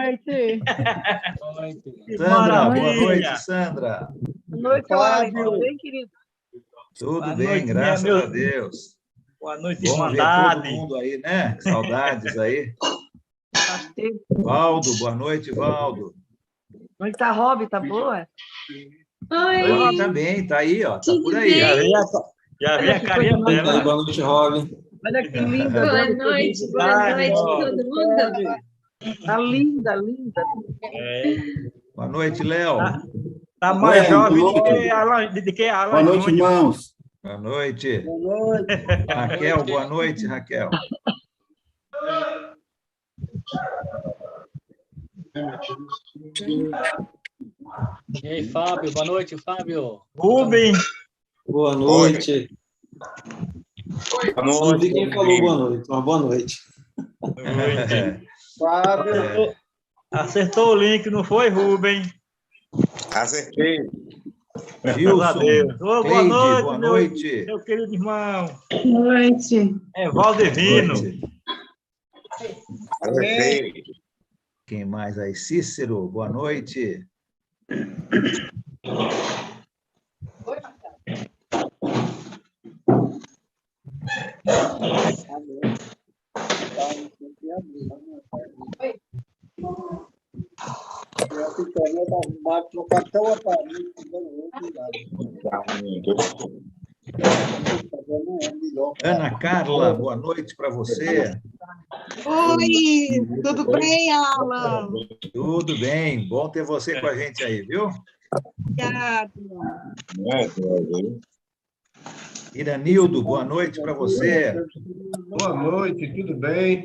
noite. Sandra, boa noite, Sandra. Boa noite, Alex. Tudo bem, querido? Tudo Boa bem, noite, graças meu- a Deus. Boa noite, Bom ver Irmandade. todo mundo aí, né? Saudades aí. Faz tempo. Valdo, boa noite, Valdo. Como é que tá, Rob? Tá boa? Rob tá bem, tá aí, ó. Tá por aí. Já vi a carinha Boa dela. noite, Robin. Olha que linda. Boa Débora. noite todo mundo. Tá linda, linda. Boa noite, Léo. Tá mais Ué, jovem tudo de que a Boa Alan noite, Júnior. irmãos. Boa noite. Raquel, boa noite, Raquel. E aí, Fábio? Boa noite, Fábio. Rubem. Boa noite. Boa Não vi noite. quem falou boa noite, mas boa noite. Fábio. Acertou o link, não foi, Rubem? Acertei. Graças a Deus. Ô, boa Cleide, noite, boa noite. meu querido irmão. Boa noite. É Valdevino. Noite. Acertei. Quem mais aí? Cícero, boa noite. Ana Carla, boa noite para você. Oi, tudo bem, Alan? Tudo bem, bom ter você com a gente aí, viu? Obrigada. Iranildo, boa noite para você. Boa noite, tudo bem?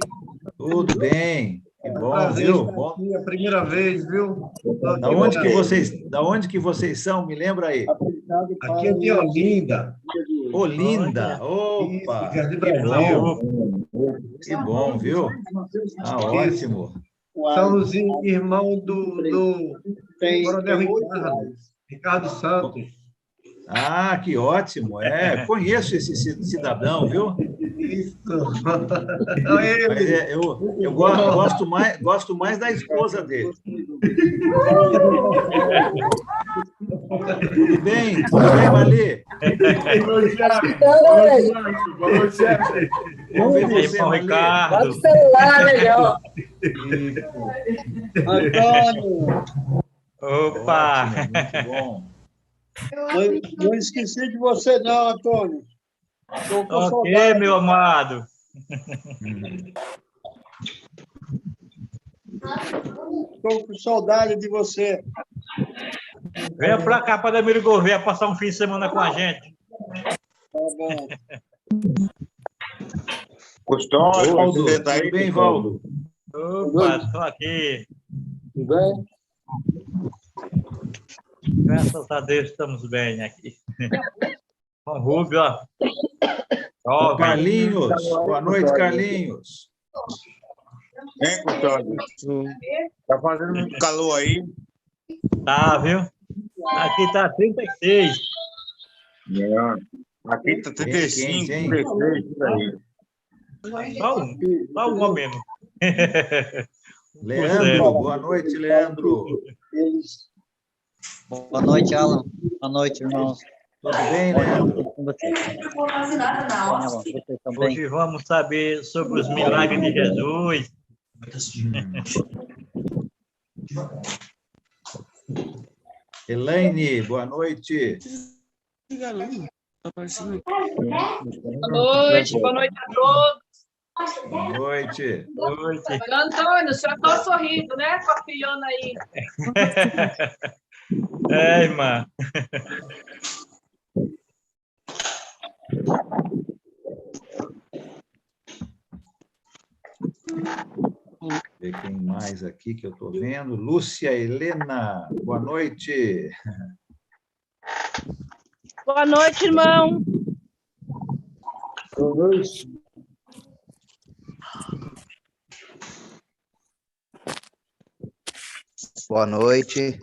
Tudo bem, que bom, Prazer viu? estar Bom. aqui, a primeira vez, viu? Da onde que vocês são? Me lembra aí. Aqui é de Olinda. Olinda, opa, Isso, Jardim que Brasil. bom, que bom, viu? Ah, ótimo. Somos irmãos do Coronel Ricardo Santos. Ah, que ótimo, conheço esse cidadão, viu? Isso. Mas eu gosto mais da esposa dele. Tudo bem, Mali? Boa noite, chefe. Vamos ver você, Irmão Mali. Ricardo. celular, melhor. Antônio, Opa. Ótimo, muito bom. não esqueci de você não, Antônio. Estou com Ok, saudade. meu amado. Estou com saudade de você. Venha pra cá, para Ademir Gouveia, passar um fim de semana com a gente. Tá bom. Custódio, Valdo, você tá aí? tudo bem, Valdo? Opa, estou aqui. Tudo bem? Graças a Deus estamos bem aqui. Com o Rubio, ó. Jovem. Carlinhos, boa noite, Carlinhos. Hein, Custódio? Tá fazendo muito calor aí? Tá, viu? Aqui tá 36. Não. Aqui tá 35, Quente, hein? 36, por aí. Só um mesmo. Leandro, boa noite, Leandro. Boa noite, Alan. Boa noite, irmãos. Tudo bem, Leandro? Com vocês. Vocês estão bem? Hoje vamos saber sobre os milagres de Jesus. Elaine, boa noite. Boa noite a todos. Boa noite. Antônio, o senhor está sorrindo, né? Com a filhona aí. Irmã. Ver quem mais aqui que eu estou vendo. Lúcia Helena, boa noite. Boa noite, irmão. Boa noite. Boa noite.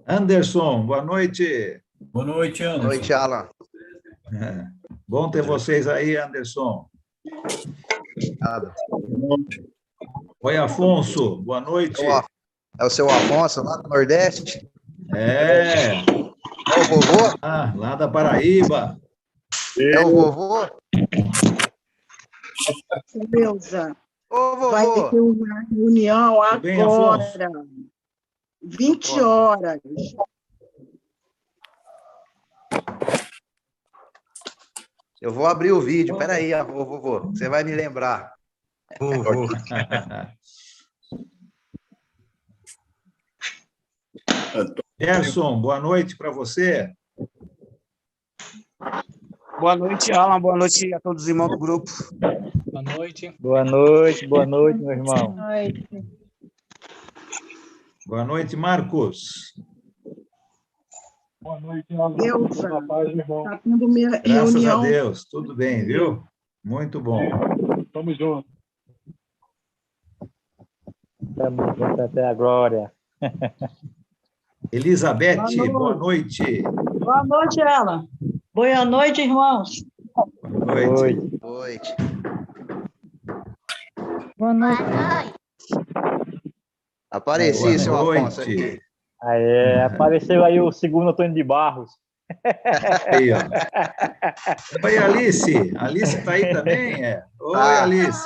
Anderson, boa noite. Boa noite, Anderson. Boa noite, Alan. Bom ter vocês aí, Anderson. Nada. Oi, Afonso, boa noite. É o seu Afonso, lá do Nordeste? É. É o vovô? Lá da Paraíba. É o vovô? Neuza, Ô, vai vovô! ter uma reunião Tudo bem, Afonso? agora, 20 horas. Eu vou abrir o vídeo, peraí, vovô, você vai me lembrar. Vovô. Gerson, boa noite para você. Boa noite, Alan. Boa noite a todos os irmãos do grupo. Boa noite. Boa noite, meu irmão. Boa noite, Marcos. Boa noite, Neuza, irmão. está tendo minha Graças reunião. a Deus, tudo bem, viu? Muito bom. Tamo junto. Estamos juntos até a glória. Elizabeth, Boa boa noite. Boa noite, ela. Boa noite, irmãos. Boa noite. Boa noite. Boa noite. Apareci, Boa seu Afonso. noite. Aqui. Aí, apareceu aí o segundo Antônio de Barros. Aí, ó. Oi, Alice. Alice está aí também? É. Oi, Alice.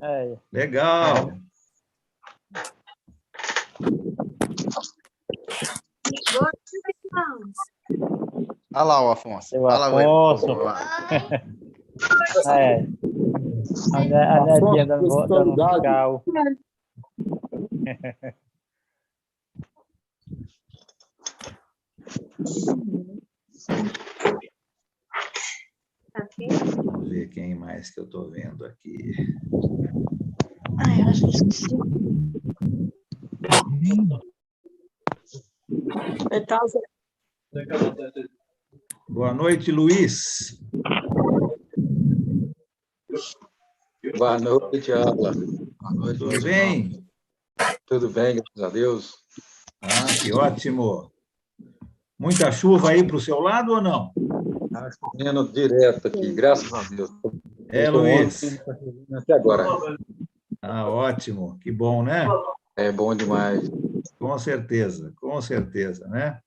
É. Legal. Olha lá o Afonso. Seu Olha lá Afonso. É. A netinha dando um tchau. Vamos ver quem mais que eu estou vendo aqui. Ai, eu acho que esqueci. Boa noite, Luiz. Boa noite, Alan. Boa noite, Tudo meus bem? irmãos. Tudo bem, graças a Deus. Que ótimo. Muita chuva aí para o seu lado ou não? Está chovendo direto aqui, graças a Deus. Luiz. Até agora. Ótimo. Que bom, né? É bom demais. Com certeza, né?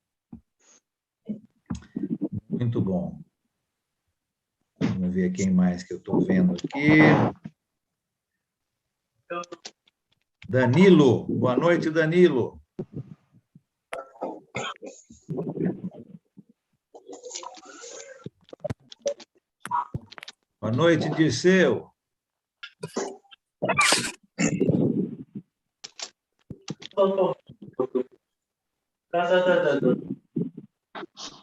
Muito bom. Vamos ver quem mais que eu estou vendo aqui. Danilo. Boa noite, Danilo. Boa noite, Dirceu.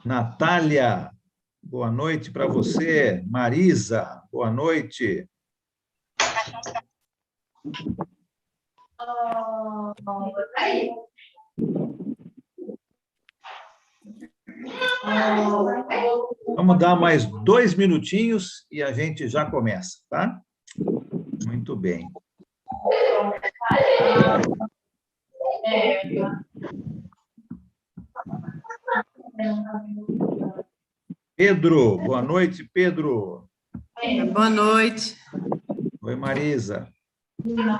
Natália, boa noite para você. Marisa, boa noite. Vamos dar mais 2 minutinhos e a gente já começa, tá? Muito bem. Pedro, boa noite, Pedro. Boa noite. Oi, Marisa. Boa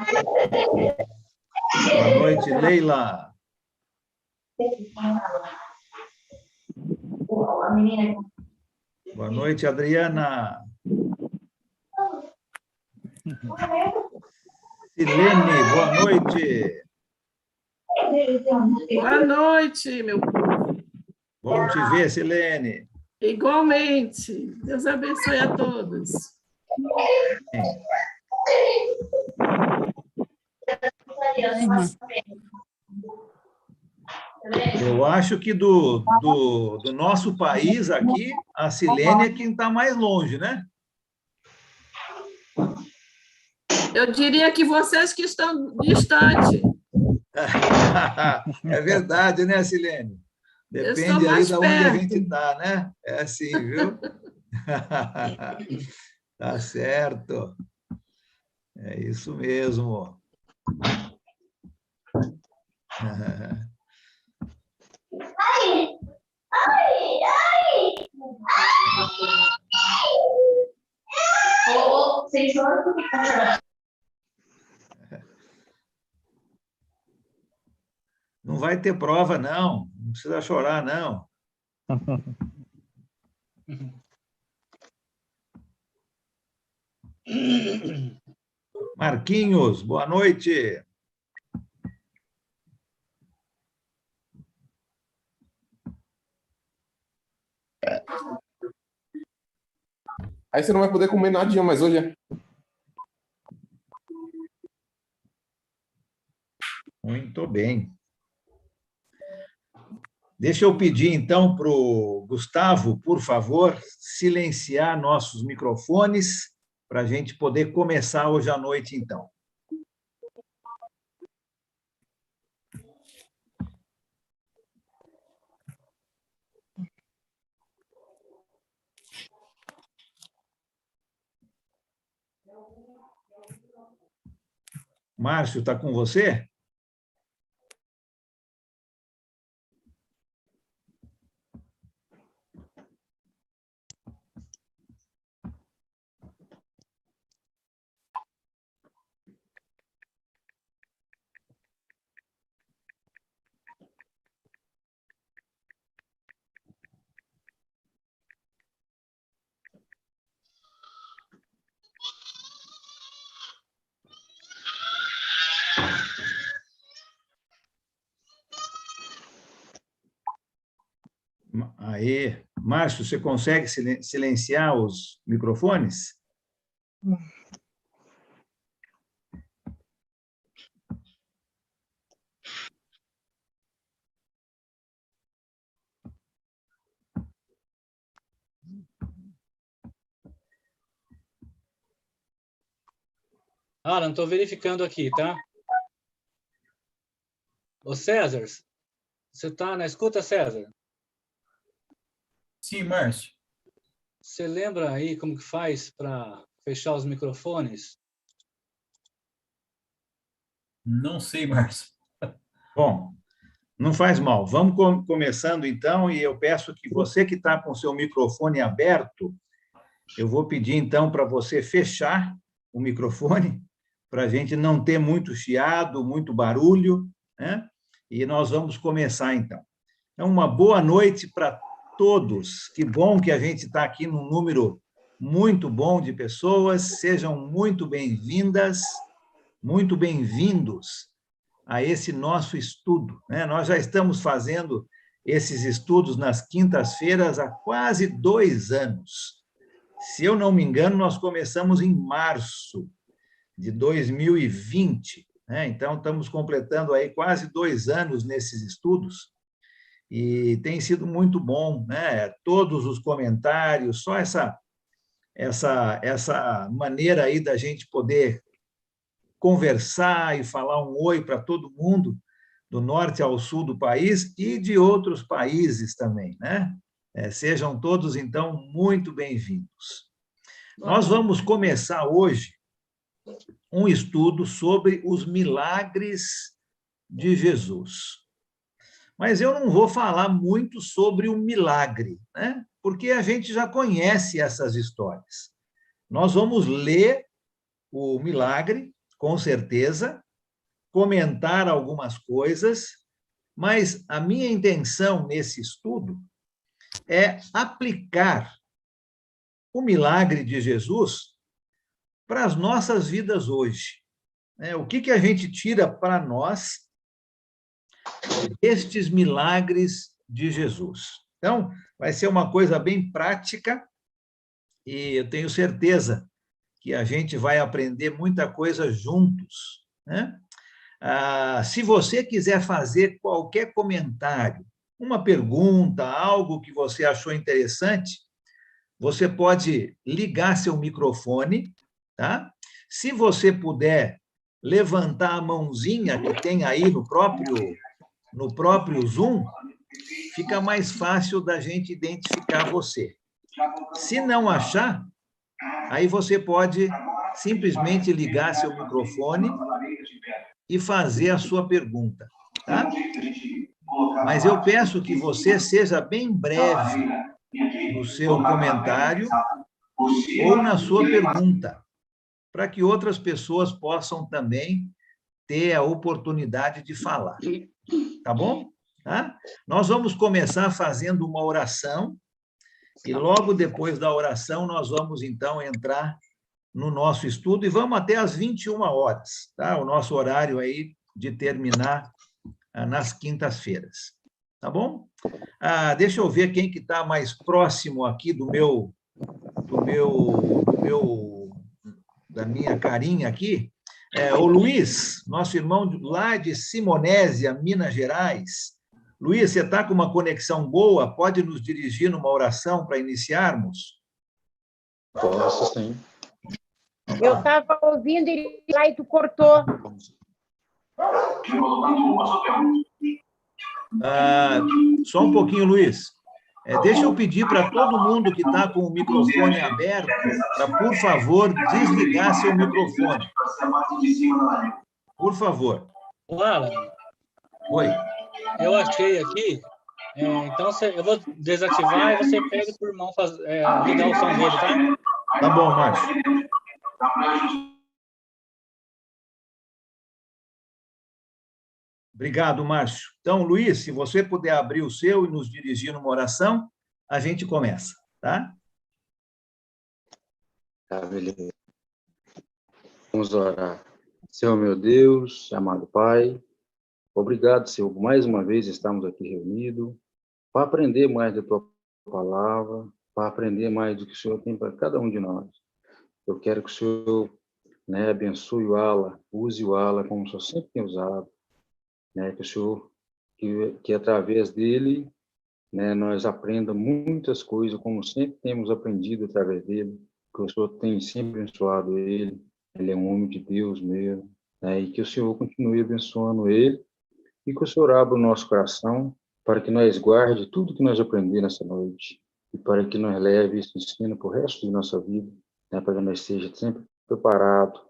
noite, Leila. Boa noite, Adriana. Silene, boa noite. Boa noite, meu povo. Bom te ver, Silene. Igualmente. Deus abençoe a todos. Eu acho que do nosso país aqui, a Silene é quem está mais longe, né? Eu diria que vocês que estão distantes. É verdade, né, Silene? Depende aí de onde a gente está, né? É assim, viu? Tá certo. É isso mesmo. Não vai ter prova, não. Não precisa chorar, não. Marquinhos, boa noite. Aí você não vai poder comer nadinha mais hoje, é? Muito bem. Deixa eu pedir, então, para o Gustavo, por favor, silenciar nossos microfones para a gente poder começar hoje à noite, então. Márcio, está com você? Aí, Márcio, você consegue silenciar os microfones? Alan, estou verificando aqui, tá? Ô, César, você está na escuta, César? Sim, Márcio. Você lembra aí como que faz para fechar os microfones? Não sei, Márcio. Bom, não faz mal. Vamos começando, então, e eu peço que você que está com o seu microfone aberto, eu vou pedir, então, para você fechar o microfone, para a gente não ter muito chiado, muito barulho, né? E nós vamos começar, então. Então, uma boa noite para todos. Que bom que a gente está aqui num número muito bom de pessoas. Sejam muito bem-vindas, muito bem-vindos a esse nosso estudo, né? Nós já estamos fazendo esses estudos nas quintas-feiras há quase 2 anos. Se eu não me engano, nós começamos em março de 2020, né? Então, estamos completando aí quase 2 anos nesses estudos, e tem sido muito bom, né? Todos os comentários, só essa maneira aí da gente poder conversar e falar um oi para todo mundo, do norte ao sul do país e de outros países também, né? Sejam todos, então, muito bem-vindos. Nós vamos começar hoje um estudo sobre os milagres de Jesus. Mas eu não vou falar muito sobre o milagre, né? Porque a gente já conhece essas histórias. Nós vamos ler o milagre, com certeza, comentar algumas coisas, mas a minha intenção nesse estudo é aplicar o milagre de Jesus para as nossas vidas hoje. O que a gente tira para nós estes milagres de Jesus? Então, vai ser uma coisa bem prática e eu tenho certeza que a gente vai aprender muita coisa juntos, né? Se você quiser fazer qualquer comentário, uma pergunta, algo que você achou interessante, você pode ligar seu microfone, tá? Se você puder levantar a mãozinha que tem aí no próprio Zoom, fica mais fácil da gente identificar você. Se não achar, aí você pode simplesmente ligar seu microfone e fazer a sua pergunta, tá? Mas eu peço que você seja bem breve no seu comentário ou na sua pergunta, para que outras pessoas possam também ter a oportunidade de falar. Tá bom? Tá? Nós vamos começar fazendo uma oração e logo depois da oração nós vamos, então, entrar no nosso estudo e vamos até às 21 horas, tá? O nosso horário aí de terminar nas quintas-feiras. Tá bom? Deixa eu ver quem que está mais próximo aqui da minha carinha aqui. O Luiz, nosso irmão lá de Simonésia, Minas Gerais. Luiz, você está com uma conexão boa? Pode nos dirigir numa oração para iniciarmos? Posso, sim. Eu estava ouvindo ele lá e tu cortou. Só um pouquinho, Luiz. Deixa eu pedir para todo mundo que está com o microfone aberto para, por favor, desligar seu microfone. Por favor. Alan. Oi. Eu achei aqui. Então, eu vou desativar e você pede para o irmão ligar o som dele, tá? Tá bom, Márcio. Obrigado, Márcio. Então, Luiz, se você puder abrir o seu e nos dirigir numa oração, a gente começa, tá? Tá, beleza. Vamos orar. Senhor, meu Deus, amado Pai, obrigado, Senhor, por mais uma vez estamos aqui reunidos para aprender mais da Tua palavra, para aprender mais do que o Senhor tem para cada um de nós. Eu quero que o Senhor, abençoe o Alan, use o Alan como o Senhor sempre tem usado, que o Senhor, que através dele, nós aprendamos muitas coisas, como sempre temos aprendido através dele, que o Senhor tem sempre abençoado ele é um homem de Deus mesmo, e que o Senhor continue abençoando ele, e que o Senhor abra o nosso coração para que nós guarde tudo que nós aprendemos nessa noite, e para que nós leve esse ensino para o resto de nossa vida, para que nós estejamos sempre preparados,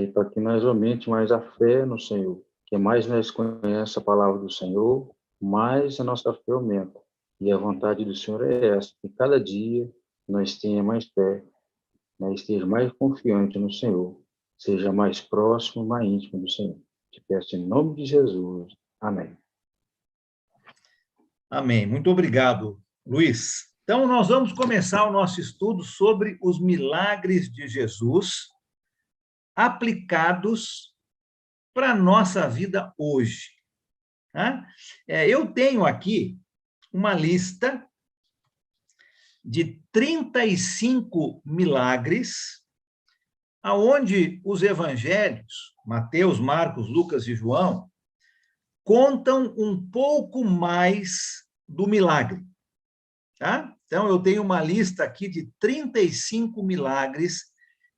e para que nós aumente mais a fé no Senhor, que mais nós conhecemos a palavra do Senhor, mais a nossa fé aumenta. E a vontade do Senhor é essa, que cada dia nós tenha mais fé, esteja mais confiante no Senhor, seja mais próximo, mais íntimo do Senhor. Te peço em nome de Jesus. Amém. Amém. Muito obrigado, Luiz. Então, nós vamos começar o nosso estudo sobre os milagres de Jesus aplicados para a nossa vida hoje. Tá? Eu tenho aqui uma lista de 35 milagres, aonde os evangelhos, Mateus, Marcos, Lucas e João, contam um pouco mais do milagre. Tá? Então, eu tenho uma lista aqui de 35 milagres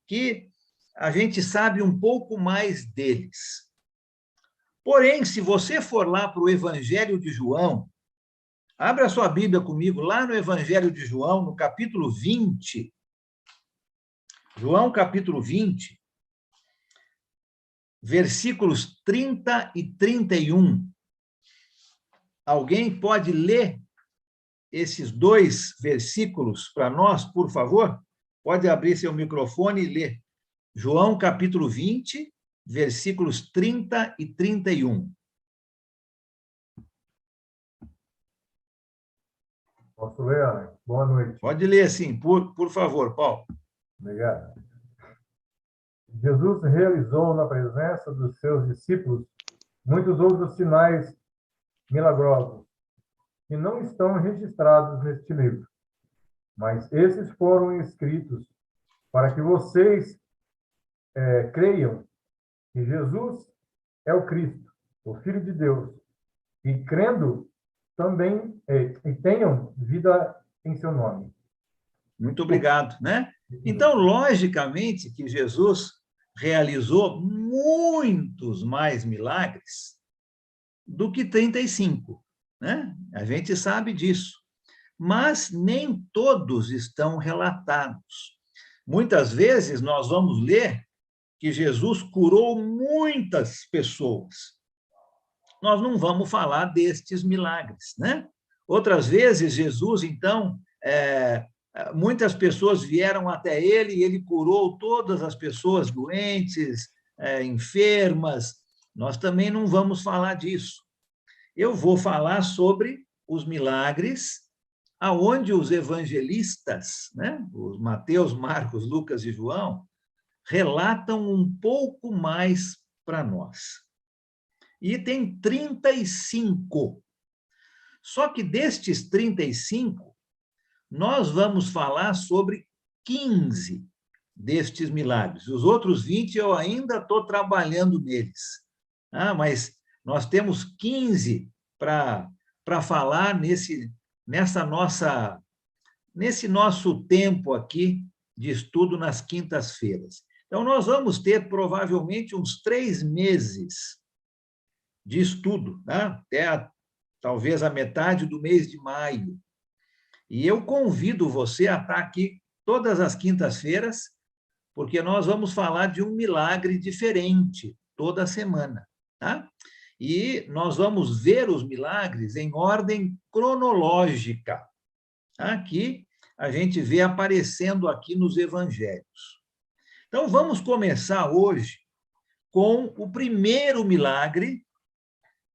que a gente sabe um pouco mais deles. Porém, se você for lá para o Evangelho de João, abra a sua Bíblia comigo, lá no Evangelho de João, no capítulo 20. João, capítulo 20, versículos 30 e 31. Alguém pode ler esses dois versículos para nós, por favor? Pode abrir seu microfone e ler. João, capítulo 20, versículos 30 e 31. Posso ler, Alex? Boa noite. Pode ler, sim, por favor, Paulo. Obrigado. Jesus realizou na presença dos seus discípulos muitos outros sinais milagrosos que não estão registrados neste livro, mas esses foram escritos para que vocês creiam que Jesus é o Cristo, o Filho de Deus, e crendo também e tenham vida em seu nome. Muito obrigado, né? Então, logicamente que Jesus realizou muitos mais milagres do que 35, né? A gente sabe disso. Mas nem todos estão relatados. Muitas vezes nós vamos ler que Jesus curou muitas pessoas. Nós não vamos falar destes milagres, né? Outras vezes, Jesus, então, muitas pessoas vieram até ele e ele curou todas as pessoas doentes, enfermas. Nós também não vamos falar disso. eu vou falar sobre os milagres aonde os evangelistas, né, os Mateus, Marcos, Lucas e João, relatam um pouco mais para nós. E tem 35. Só que destes 35, nós vamos falar sobre 15 destes milagres. Os outros 20 eu ainda estou trabalhando neles. Mas nós temos 15 para falar nesse nosso tempo aqui de estudo nas quintas-feiras. Então, nós vamos ter provavelmente uns 3 meses de estudo, né? Até talvez a metade do mês de maio. E eu convido você a estar aqui todas as quintas-feiras, porque nós vamos falar de um milagre diferente toda semana, tá? E nós vamos ver os milagres em ordem cronológica, tá? Que a gente vê aparecendo aqui nos evangelhos. Então, vamos começar hoje com o primeiro milagre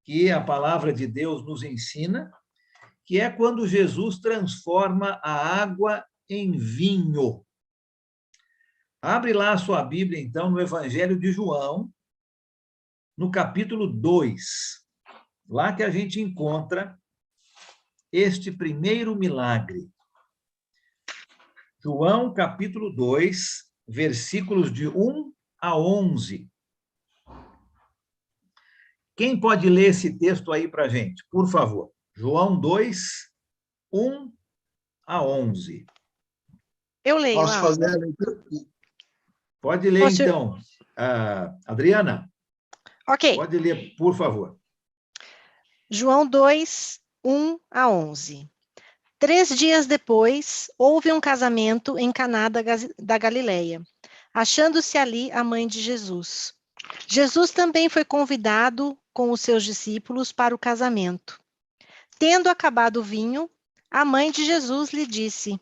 que a palavra de Deus nos ensina, que é quando Jesus transforma a água em vinho. Abre lá a sua Bíblia, então, no Evangelho de João, no capítulo 2. Lá que a gente encontra este primeiro milagre. João, capítulo 2, versículos de 1 a 11. Quem pode ler esse texto aí para a gente, por favor? João 2, 1 a 11. Eu leio. Posso fazer a leitura? Pode ler, então. Adriana? Ok. Pode ler, por favor. João 2, 1 a 11. 3 dias depois, houve um casamento em Caná da Galileia, achando-se ali a mãe de Jesus. Jesus também foi convidado com os seus discípulos para o casamento. Tendo acabado o vinho, a mãe de Jesus lhe disse: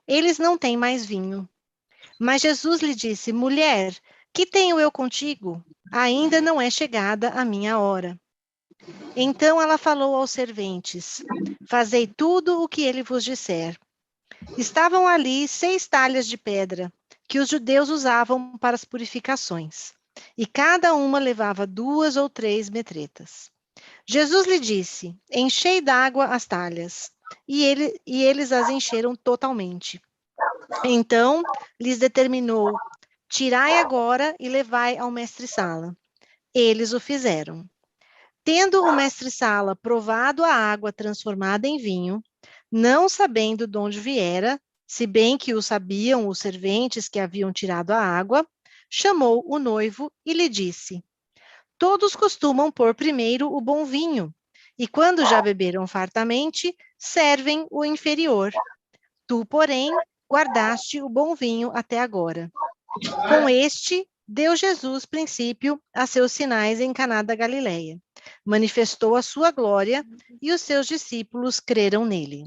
eles não têm mais vinho. Mas Jesus lhe disse: mulher, que tenho eu contigo? Ainda não é chegada a minha hora. Então ela falou aos serventes: fazei tudo o que ele vos disser. Estavam ali 6 talhas de pedra, que os judeus usavam para as purificações, e cada uma levava 2 ou 3 metretas. Jesus lhe disse: enchei d'água as talhas, e eles as encheram totalmente. Então lhes determinou: tirai agora e levai ao mestre-sala. Eles o fizeram. Tendo o mestre-sala provado a água transformada em vinho, não sabendo de onde viera, se bem que o sabiam os serventes que haviam tirado a água, chamou o noivo e lhe disse: todos costumam pôr primeiro o bom vinho, e quando já beberam fartamente, servem o inferior. Tu, porém, guardaste o bom vinho até agora. Com este, deu Jesus princípio a seus sinais em Caná da Galileia. Manifestou a sua glória e os seus discípulos creram nele.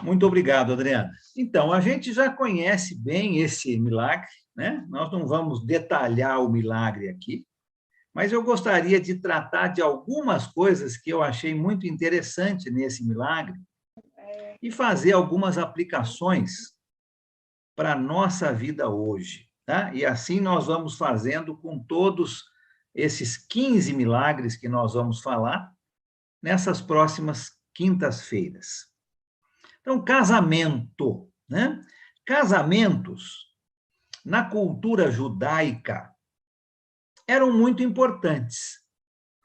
Muito obrigado, Adriana. Então, a gente já conhece bem esse milagre, né? Nós não vamos detalhar o milagre aqui, mas eu gostaria de tratar de algumas coisas que eu achei muito interessante nesse milagre e fazer algumas aplicações para a nossa vida hoje, tá? E assim nós vamos fazendo com todos esses 15 milagres que nós vamos falar nessas próximas quintas-feiras. Então, casamento, né? Casamentos, na cultura judaica, eram muito importantes.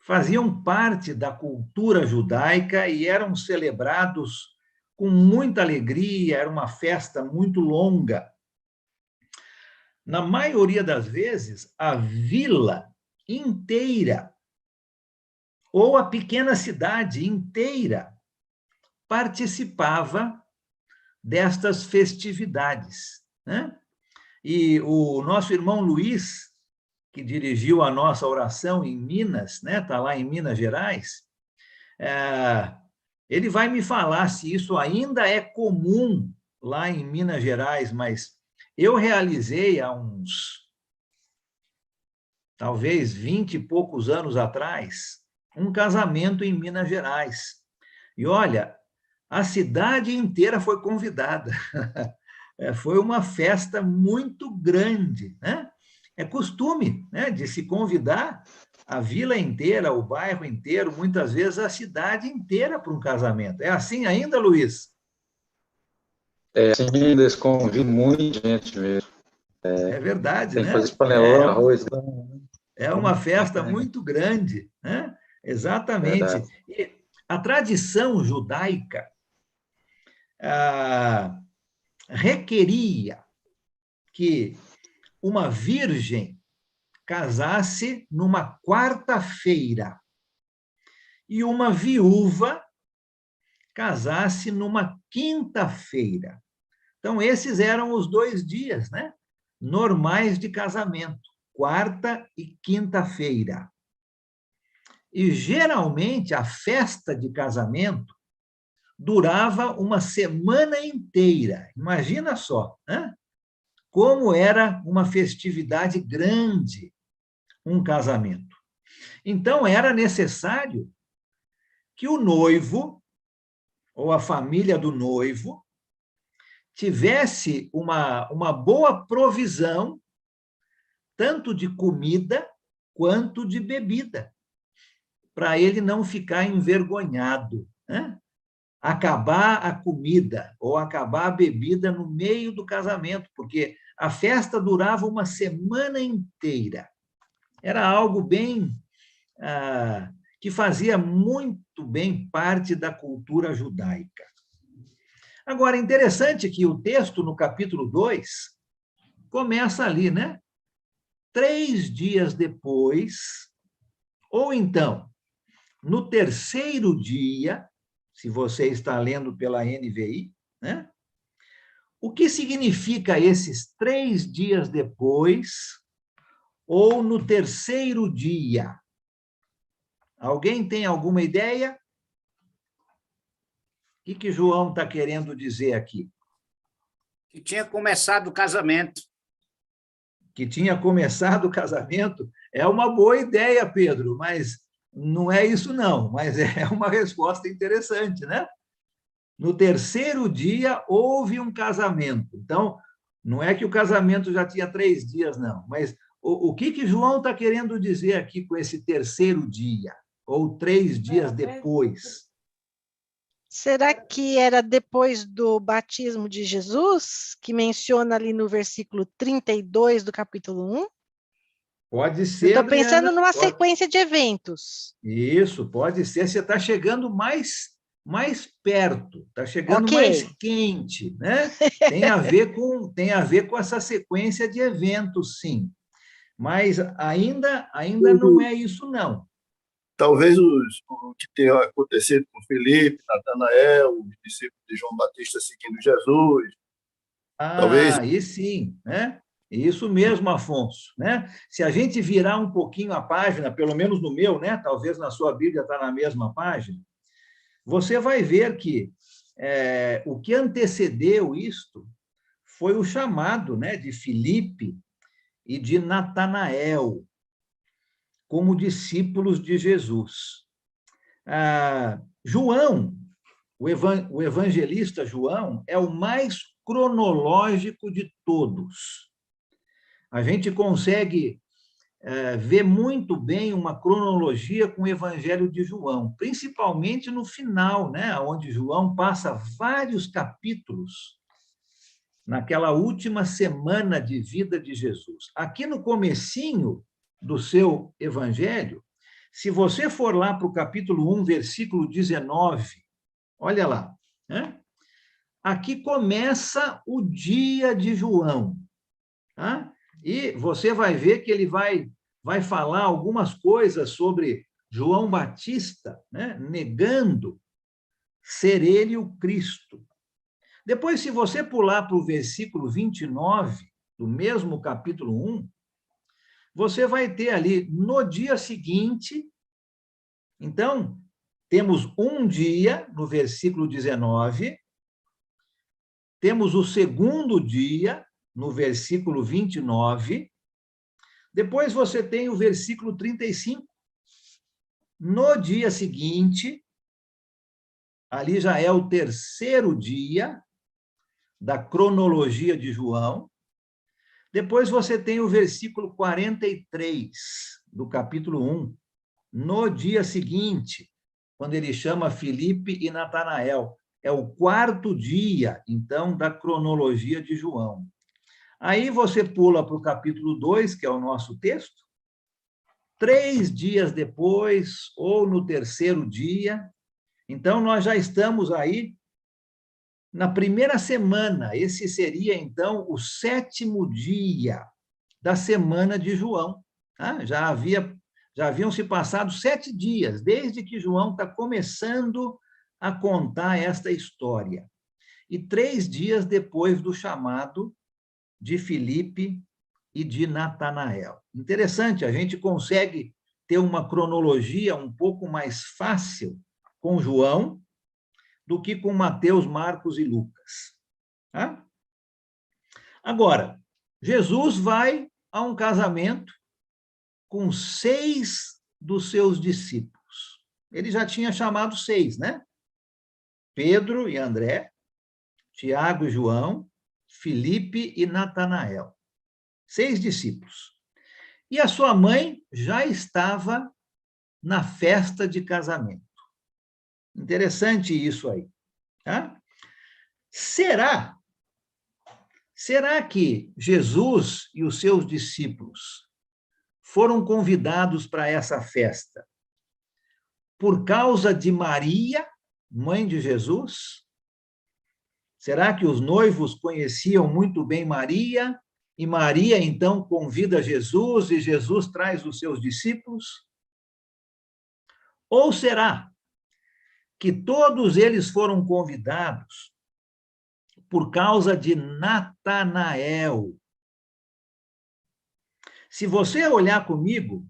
Faziam parte da cultura judaica e eram celebrados com muita alegria, era uma festa muito longa. Na maioria das vezes, a vila inteira, ou a pequena cidade inteira, participava destas festividades, né? E o nosso irmão Luiz, que dirigiu a nossa oração em Minas, né? Está lá em Minas Gerais, ele vai me falar se isso ainda é comum lá em Minas Gerais, mas eu realizei há uns, talvez, 20 e poucos anos atrás, um casamento em Minas Gerais. E olha, a cidade inteira foi convidada. Foi uma festa muito grande, né? É costume, né, de se convidar a vila inteira, o bairro inteiro, muitas vezes a cidade inteira para um casamento. É assim ainda, Luiz? É assim, eles convidam muita gente mesmo. É verdade, Tem né? que fazer panelão, arroz. É uma festa muito grande, né? Exatamente. Verdade. E a tradição judaica requeria que uma virgem casasse numa quarta-feira e uma viúva casasse numa quinta-feira. Então, esses eram os 2 dias, né, normais de casamento, quarta e quinta-feira. E, geralmente, a festa de casamento durava uma semana inteira. Imagina só, né? Como era uma festividade grande, um casamento. Então, era necessário que o noivo, ou a família do noivo, tivesse uma boa provisão, tanto de comida quanto de bebida, para ele não ficar envergonhado, né? Acabar a comida ou acabar a bebida no meio do casamento, porque a festa durava uma semana inteira. Era algo bem que fazia muito bem parte da cultura judaica. Agora, interessante que o texto, no capítulo 2, começa ali, né? 3 dias depois, ou então, no terceiro dia, se você está lendo pela NVI, né? O que significa esses 3 dias depois, ou no terceiro dia? Alguém tem alguma ideia? O que João está querendo dizer aqui? Que tinha começado o casamento. Que tinha começado o casamento? É uma boa ideia, Pedro, mas não é isso não, mas é uma resposta interessante, né? No terceiro dia houve um casamento. Então, não é que o casamento já tinha 3 dias, não, mas o que João está querendo dizer aqui com esse terceiro dia, ou 3 dias depois? Será que era depois do batismo de Jesus, que menciona ali no versículo 32 do capítulo 1? Pode ser. Estou pensando numa sequência de eventos. Isso, pode ser. Você está chegando mais perto, está chegando Ok. mais quente, né? Tem a ver com essa sequência de eventos, sim. Mas ainda não é isso, não. Talvez o que tenha acontecido com Felipe, Natanael, os discípulos de João Batista seguindo Jesus. Talvez. Aí sim, né? Isso mesmo, Afonso, né? Se a gente virar um pouquinho a página, pelo menos no meu, né? Talvez na sua Bíblia está na mesma página, você vai ver que o que antecedeu isto foi o chamado, né, de Filipe e de Natanael como discípulos de Jesus. João, o evangelista João, é o mais cronológico de todos. A gente consegue ver muito bem uma cronologia com o Evangelho de João, principalmente no final, né, onde João passa vários capítulos naquela última semana de vida de Jesus. Aqui no comecinho do seu Evangelho, se você for lá para o capítulo 1, versículo 19, olha lá, né? Aqui começa o dia de João, tá? E você vai ver que ele vai falar algumas coisas sobre João Batista, né, negando ser ele o Cristo. Depois, se você pular para o versículo 29, do mesmo capítulo 1, você vai ter ali, no dia seguinte, então, temos um dia, no versículo 19, temos o segundo dia, no versículo 29, depois você tem o versículo 35, No dia seguinte, ali já é o terceiro dia da cronologia de João. Depois você tem o versículo 43 do capítulo 1. No dia seguinte, quando ele chama Filipe e Natanael. É o quarto dia, então, da cronologia de João. Aí você pula para o capítulo 2, que é o nosso texto. 3 dias depois, ou no terceiro dia. Então, nós já estamos aí na primeira semana. Esse seria, então, o 7º dia da semana de João. Tá? Já haviam se passado 7 dias, desde que João está começando a contar esta história. E 3 dias depois do chamado de Filipe e de Natanael. Interessante, a gente consegue ter uma cronologia um pouco mais fácil com João do que com Mateus, Marcos e Lucas. Tá? Agora, Jesus vai a um casamento com 6 dos seus discípulos. Ele já tinha chamado 6, né? Pedro e André, Tiago e João, Filipe e Natanael. 6 discípulos. E a sua mãe já estava na festa de casamento. Interessante isso aí. Tá? Será que Jesus e os seus discípulos foram convidados para essa festa por causa de Maria, mãe de Jesus? Será que os noivos conheciam muito bem Maria, e Maria, então, convida Jesus, e Jesus traz os seus discípulos? Ou será que todos eles foram convidados por causa de Natanael? Se você olhar comigo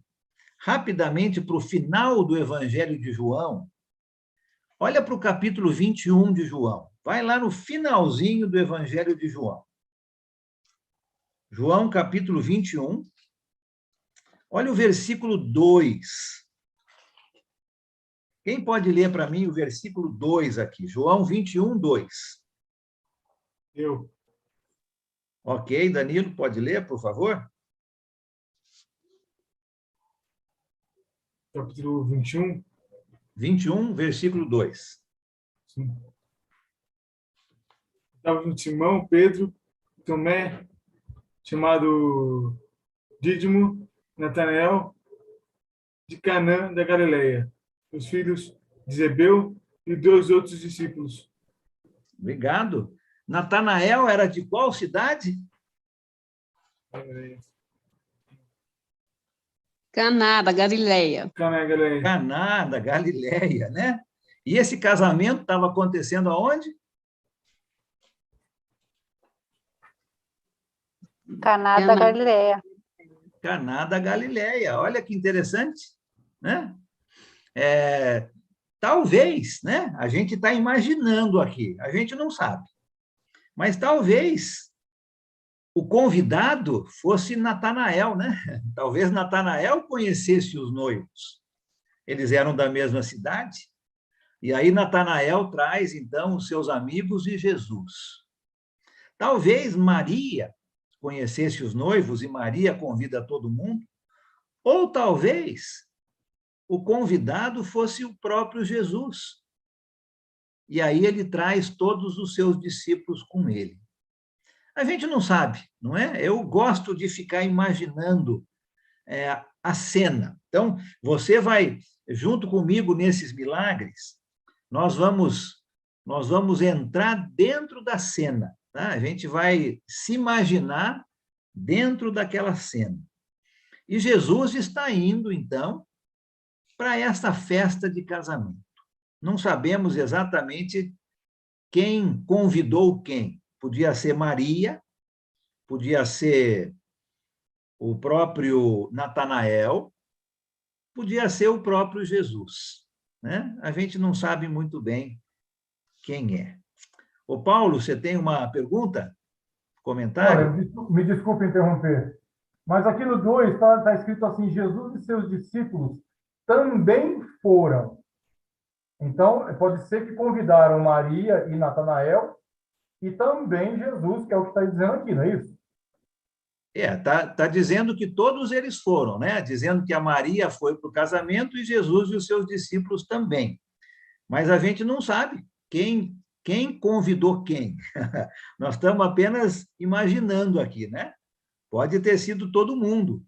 rapidamente para o final do Evangelho de João, olha para o capítulo 21 de João. Vai lá no finalzinho do Evangelho de João. João, capítulo 21. Olha o versículo 2. Quem pode ler para mim o versículo 2 aqui? João 21, 2. Eu. Ok, Danilo, pode ler, por favor? Capítulo 21. 21, versículo 2. Sim. Estava com Simão, Pedro, Tomé, chamado Dídimo, Natanael, de Canaã da Galileia, os filhos de Zebeu e 2 outros discípulos. Obrigado. Natanael era de qual cidade? Caná da Galileia. Caná da Galileia, né? E esse casamento estava acontecendo aonde? Caná da Galileia. Caná da Galileia. Olha que interessante, né? Talvez, né? A gente está imaginando aqui, a gente não sabe. Mas talvez o convidado fosse Natanael, né? Talvez Natanael conhecesse os noivos. Eles eram da mesma cidade. E aí Natanael traz, então, os seus amigos e Jesus. Talvez Maria conhecesse os noivos e Maria convida todo mundo. Ou talvez o convidado fosse o próprio Jesus. E aí ele traz todos os seus discípulos com ele. A gente não sabe, não é? Eu gosto de ficar imaginando a cena. Então, você vai, junto comigo nesses milagres, nós vamos entrar dentro da cena, tá? A gente vai se imaginar dentro daquela cena. E Jesus está indo, então, para esta festa de casamento. Não sabemos exatamente quem convidou quem. Podia ser Maria, podia ser o próprio Natanael, podia ser o próprio Jesus, né? A gente não sabe muito bem quem é. Ô, Paulo, você tem uma pergunta? Comentário? Olha, me desculpe interromper, mas aqui no 2 está escrito assim, Jesus e seus discípulos também foram. Então, pode ser que convidaram Maria e Natanael e também Jesus, que é o que está dizendo aqui, não é isso? Tá dizendo que todos eles foram, né? Dizendo que a Maria foi para o casamento e Jesus e os seus discípulos também. Mas a gente não sabe quem convidou quem. Nós estamos apenas imaginando aqui, né? Pode ter sido todo mundo.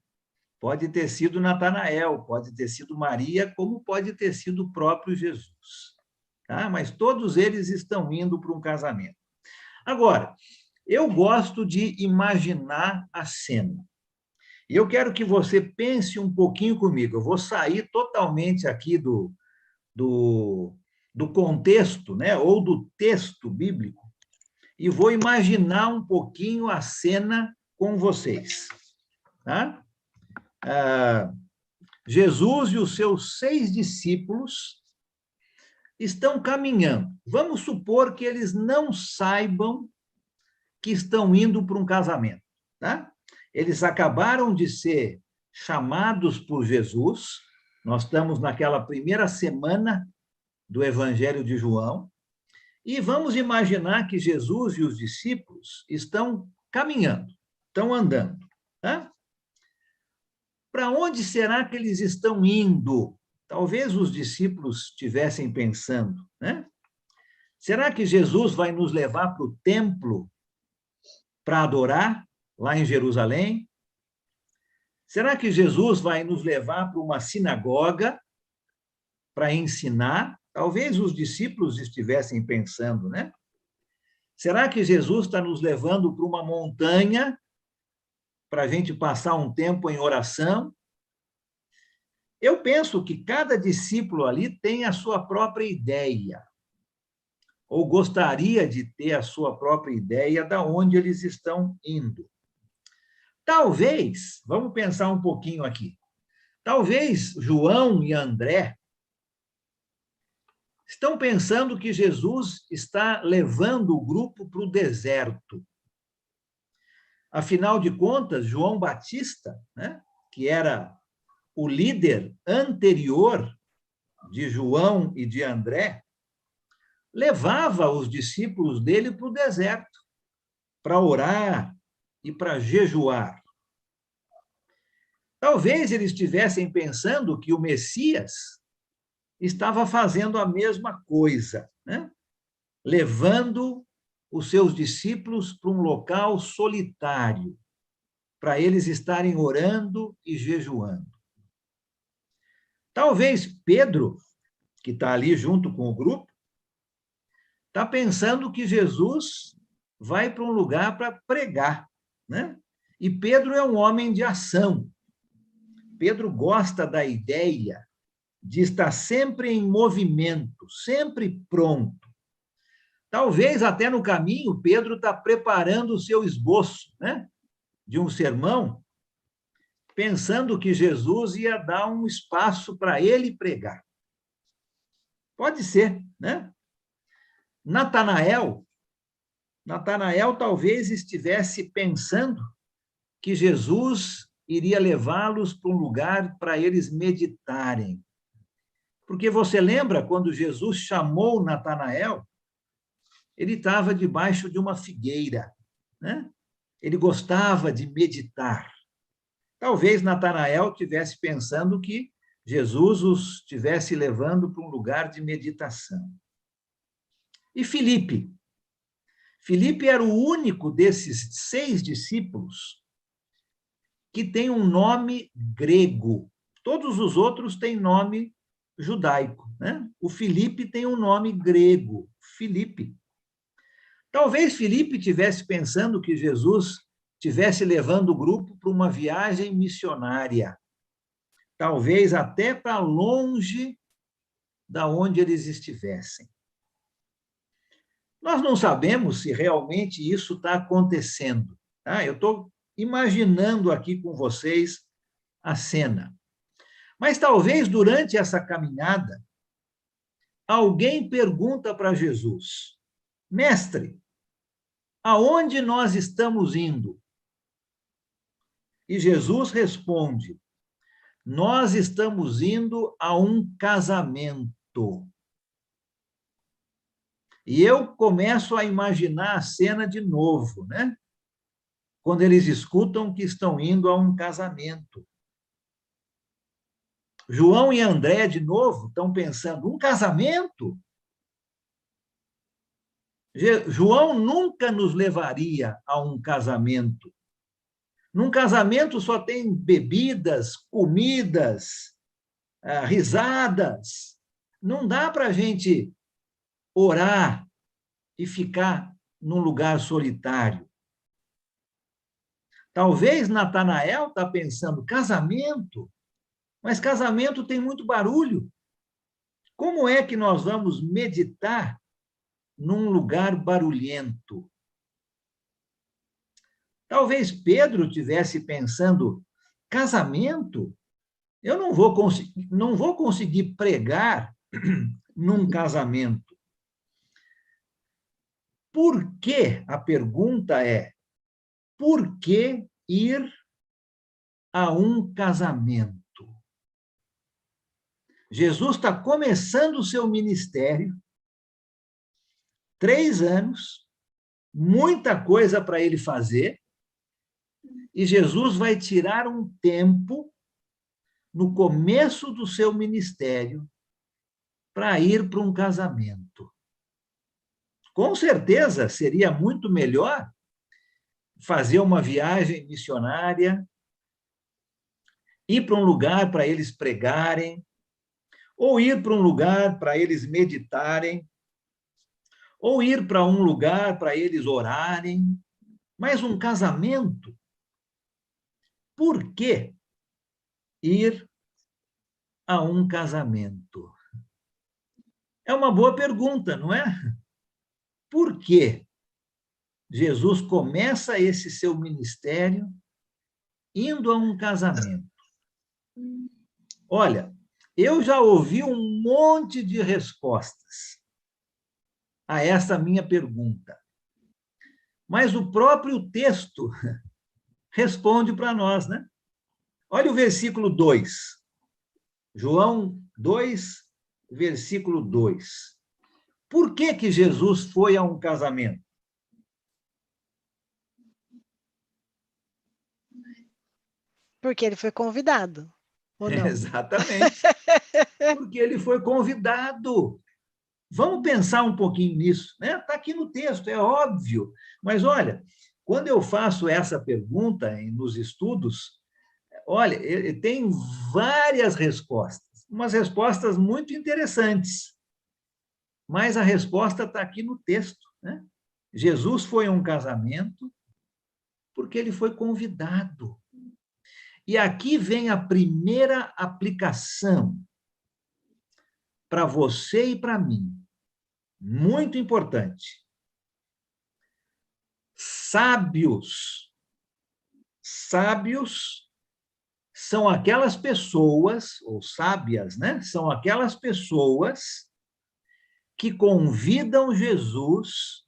Pode ter sido Natanael, pode ter sido Maria, como pode ter sido o próprio Jesus. Tá? Mas todos eles estão indo para um casamento. Agora, eu gosto de imaginar a cena. E eu quero que você pense um pouquinho comigo. Eu vou sair totalmente aqui do contexto, né, ou do texto bíblico, e vou imaginar um pouquinho a cena com vocês. Tá? Jesus e os seus 6 discípulos estão caminhando. Vamos supor que eles não saibam que estão indo para um casamento. Tá? Eles acabaram de ser chamados por Jesus. Nós estamos naquela primeira semana do Evangelho de João, e vamos imaginar que Jesus e os discípulos estão caminhando, estão andando. Tá? Para onde será que eles estão indo? Talvez os discípulos estivessem pensando, né? Será que Jesus vai nos levar para o templo para adorar, lá em Jerusalém? Será que Jesus vai nos levar para uma sinagoga para ensinar? Talvez os discípulos estivessem pensando, né? Será que Jesus está nos levando para uma montanha para a gente passar um tempo em oração? Eu penso que cada discípulo ali tem a sua própria ideia, ou gostaria de ter a sua própria ideia de onde eles estão indo. Talvez, vamos pensar um pouquinho aqui, talvez João e André estão pensando que Jesus está levando o grupo para o deserto. Afinal de contas, João Batista, né, que era o líder anterior de João e de André, levava os discípulos dele para o deserto, para orar e para jejuar. Talvez eles estivessem pensando que o Messias estava fazendo a mesma coisa, né? Levando os seus discípulos para um local solitário, para eles estarem orando e jejuando. Talvez Pedro, que está ali junto com o grupo, está pensando que Jesus vai para um lugar para pregar, né? E Pedro é um homem de ação. Pedro gosta da ideia de estar sempre em movimento, sempre pronto. Talvez até no caminho, Pedro está preparando o seu esboço, né, de um sermão, pensando que Jesus ia dar um espaço para ele pregar. Pode ser, né? Natanael talvez estivesse pensando que Jesus iria levá-los para um lugar para eles meditarem. Porque você lembra quando Jesus chamou Natanael? Ele estava debaixo de uma figueira, né? Ele gostava de meditar. Talvez Natanael estivesse pensando que Jesus os estivesse levando para um lugar de meditação. E Filipe? Filipe era o único desses 6 discípulos que tem um nome grego. Todos os outros têm nome judaico, né? O Filipe tem um nome grego, Filipe. Talvez Filipe estivesse pensando que Jesus estivesse levando o grupo para uma viagem missionária, talvez até para longe da onde eles estivessem. Nós não sabemos se realmente isso está acontecendo. Tá? Eu estou imaginando aqui com vocês a cena. Mas talvez durante essa caminhada, alguém pergunta para Jesus: Mestre, aonde nós estamos indo? E Jesus responde: nós estamos indo a um casamento. E eu começo a imaginar a cena de novo, né? Quando eles escutam que estão indo a um casamento. João e André, de novo, estão pensando, um casamento? João nunca nos levaria a um casamento. Num casamento só tem bebidas, comidas, risadas. Não dá para a gente orar e ficar num lugar solitário. Talvez Natanael está pensando, casamento? Mas casamento tem muito barulho. Como é que nós vamos meditar num lugar barulhento? Talvez Pedro estivesse pensando, casamento? Eu não vou conseguir pregar num casamento. Por que? A pergunta é, por que ir a um casamento? Jesus está começando o seu ministério, 3 anos, muita coisa para ele fazer, e Jesus vai tirar um tempo no começo do seu ministério para ir para um casamento. Com certeza, seria muito melhor fazer uma viagem missionária, ir para um lugar para eles pregarem, ou ir para um lugar para eles meditarem, ou ir para um lugar para eles orarem. Mas um casamento? Por que ir a um casamento? É uma boa pergunta, não é? Por que Jesus começa esse seu ministério indo a um casamento? Olha, eu já ouvi um monte de respostas a essa minha pergunta, mas o próprio texto responde para nós, né? Olha o versículo 2. João 2, versículo 2. Por que Jesus foi a um casamento? Porque ele foi convidado, ou não? Exatamente. Porque ele foi convidado. Vamos pensar um pouquinho nisso, né? Está aqui no texto, é óbvio. Mas, olha, quando eu faço essa pergunta nos estudos, olha, tem várias respostas, umas respostas muito interessantes. Mas a resposta está aqui no texto, né? Jesus foi a um casamento porque ele foi convidado. E aqui vem a primeira aplicação para você e para mim, muito importante. Sábios são aquelas pessoas, ou sábias, né? São aquelas pessoas que convidam Jesus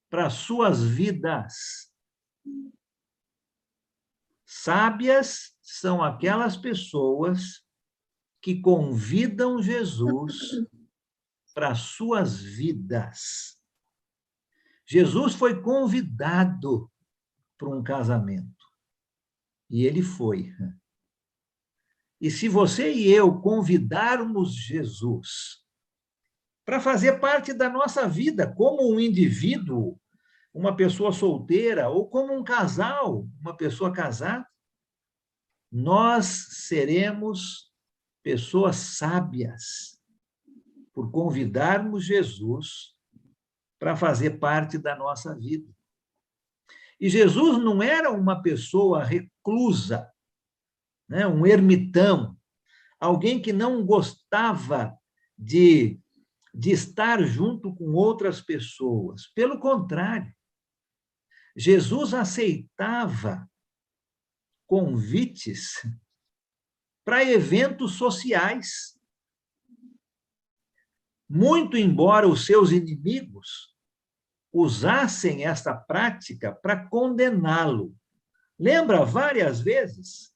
para suas vidas. Sábias são aquelas pessoas que convidam Jesus para suas vidas. Jesus foi convidado para um casamento. E ele foi. E se você e eu convidarmos Jesus para fazer parte da nossa vida, como um indivíduo, uma pessoa solteira, ou como um casal, uma pessoa casada, nós seremos pessoas sábias por convidarmos Jesus para fazer parte da nossa vida. E Jesus não era uma pessoa reclusa, né? Um ermitão, alguém que não gostava de estar junto com outras pessoas. Pelo contrário, Jesus aceitava convites para eventos sociais. Muito embora os seus inimigos usassem esta prática para condená-lo. Lembra, várias vezes,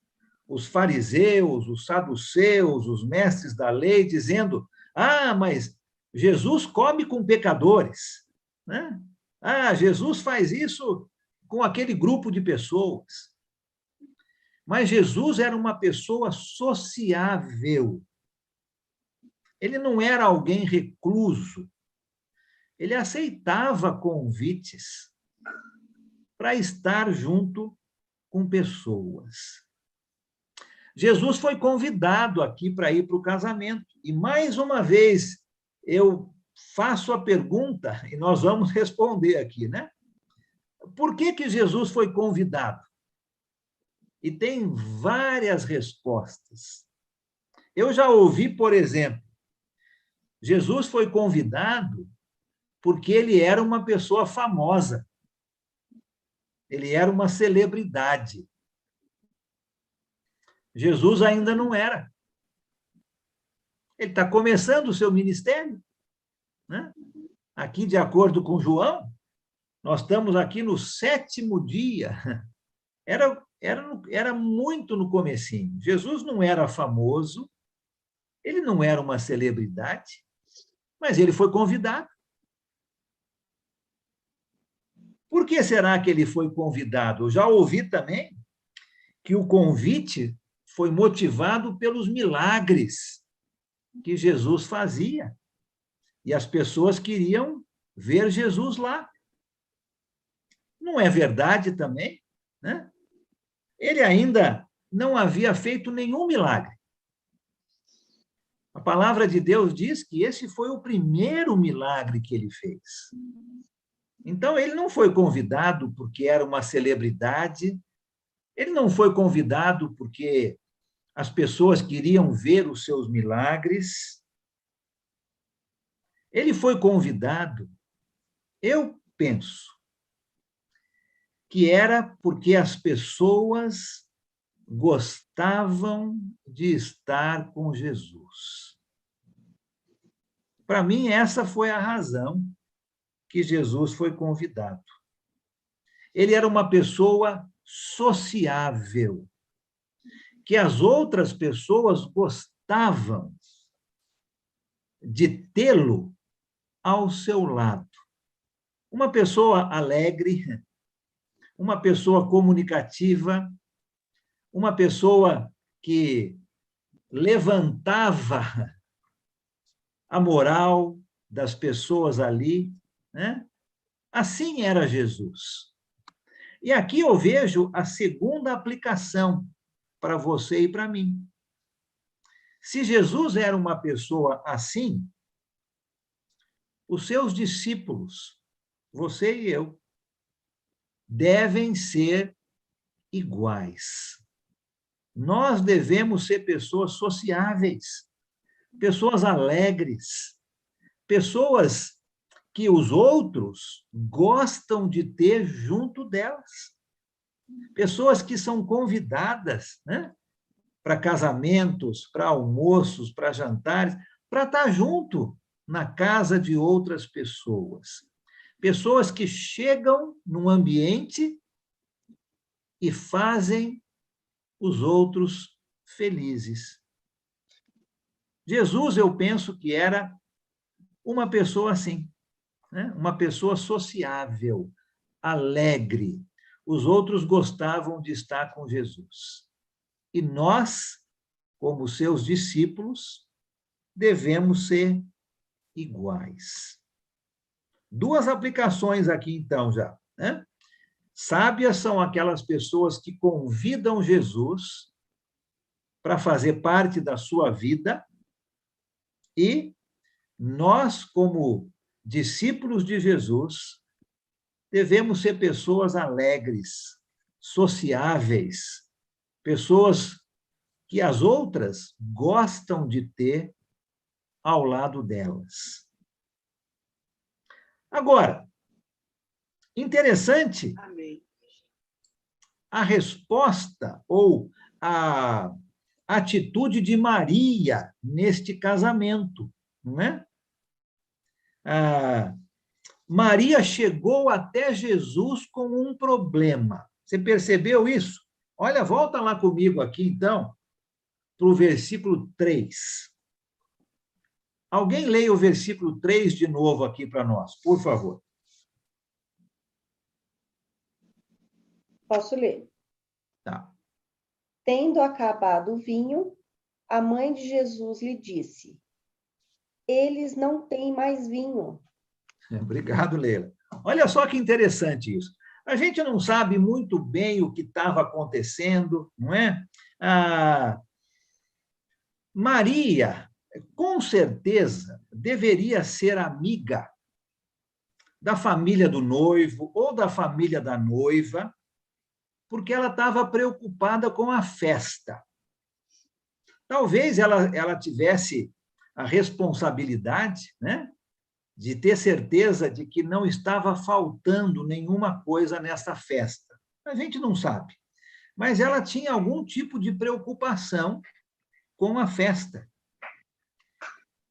os fariseus, os saduceus, os mestres da lei, dizendo: ah, mas Jesus come com pecadores, né? Ah, Jesus faz isso com aquele grupo de pessoas. Mas Jesus era uma pessoa sociável. Ele não era alguém recluso. Ele aceitava convites para estar junto com pessoas. Jesus foi convidado aqui para ir para o casamento. E, mais uma vez, eu faço a pergunta, e nós vamos responder aqui, né? Por que Jesus foi convidado? E tem várias respostas. Eu já ouvi, por exemplo, Jesus foi convidado porque ele era uma pessoa famosa. Ele era uma celebridade. Jesus ainda não era. Ele está começando o seu ministério, né? Aqui, de acordo com João, nós estamos aqui no 7º dia. Era muito no comecinho. Jesus não era famoso, ele não era uma celebridade, mas ele foi convidado. Por que será que ele foi convidado? Eu já ouvi também que o convite foi motivado pelos milagres que Jesus fazia. E as pessoas queriam ver Jesus lá. Não é verdade também, né? Ele ainda não havia feito nenhum milagre. A palavra de Deus diz que esse foi o primeiro milagre que ele fez. Então, ele não foi convidado porque era uma celebridade, ele não foi convidado porque as pessoas queriam ver os seus milagres. Ele foi convidado, eu penso, que era porque as pessoas gostavam de estar com Jesus. Para mim, essa foi a razão que Jesus foi convidado. Ele era uma pessoa sociável, que as outras pessoas gostavam de tê-lo ao seu lado. Uma pessoa alegre, uma pessoa comunicativa, uma pessoa que levantava a moral das pessoas ali, né? Assim era Jesus. E aqui eu vejo a segunda aplicação para você e para mim. Se Jesus era uma pessoa assim, os seus discípulos, você e eu, devem ser iguais. Nós devemos ser pessoas sociáveis, pessoas alegres, pessoas que os outros gostam de ter junto delas. Pessoas que são convidadas, né, para casamentos, para almoços, para jantares, para estar junto na casa de outras pessoas. Pessoas que chegam num ambiente e fazem os outros felizes. Jesus, eu penso que era uma pessoa assim, né? Uma pessoa sociável, alegre. Os outros gostavam de estar com Jesus. E nós, como seus discípulos, devemos ser iguais. Duas aplicações aqui, então, já, né? Sábias são aquelas pessoas que convidam Jesus para fazer parte da sua vida, e nós, como discípulos de Jesus, devemos ser pessoas alegres, sociáveis, pessoas que as outras gostam de ter ao lado delas. Agora, interessante a resposta ou a atitude de Maria neste casamento, não é? Maria chegou até Jesus com um problema. Você percebeu isso? Olha, volta lá comigo aqui, então, para o versículo 3. Alguém leia o versículo 3 de novo aqui para nós, por favor. Posso ler? Tá. Tendo acabado o vinho, a mãe de Jesus lhe disse: eles não têm mais vinho. Obrigado, Leila. Olha só que interessante isso. A gente não sabe muito bem o que estava acontecendo, não é? Maria, com certeza, deveria ser amiga da família do noivo ou da família da noiva, porque ela estava preocupada com a festa. Talvez ela tivesse a responsabilidade, né, de ter certeza de que não estava faltando nenhuma coisa nessa festa. A gente não sabe. Mas ela tinha algum tipo de preocupação com a festa.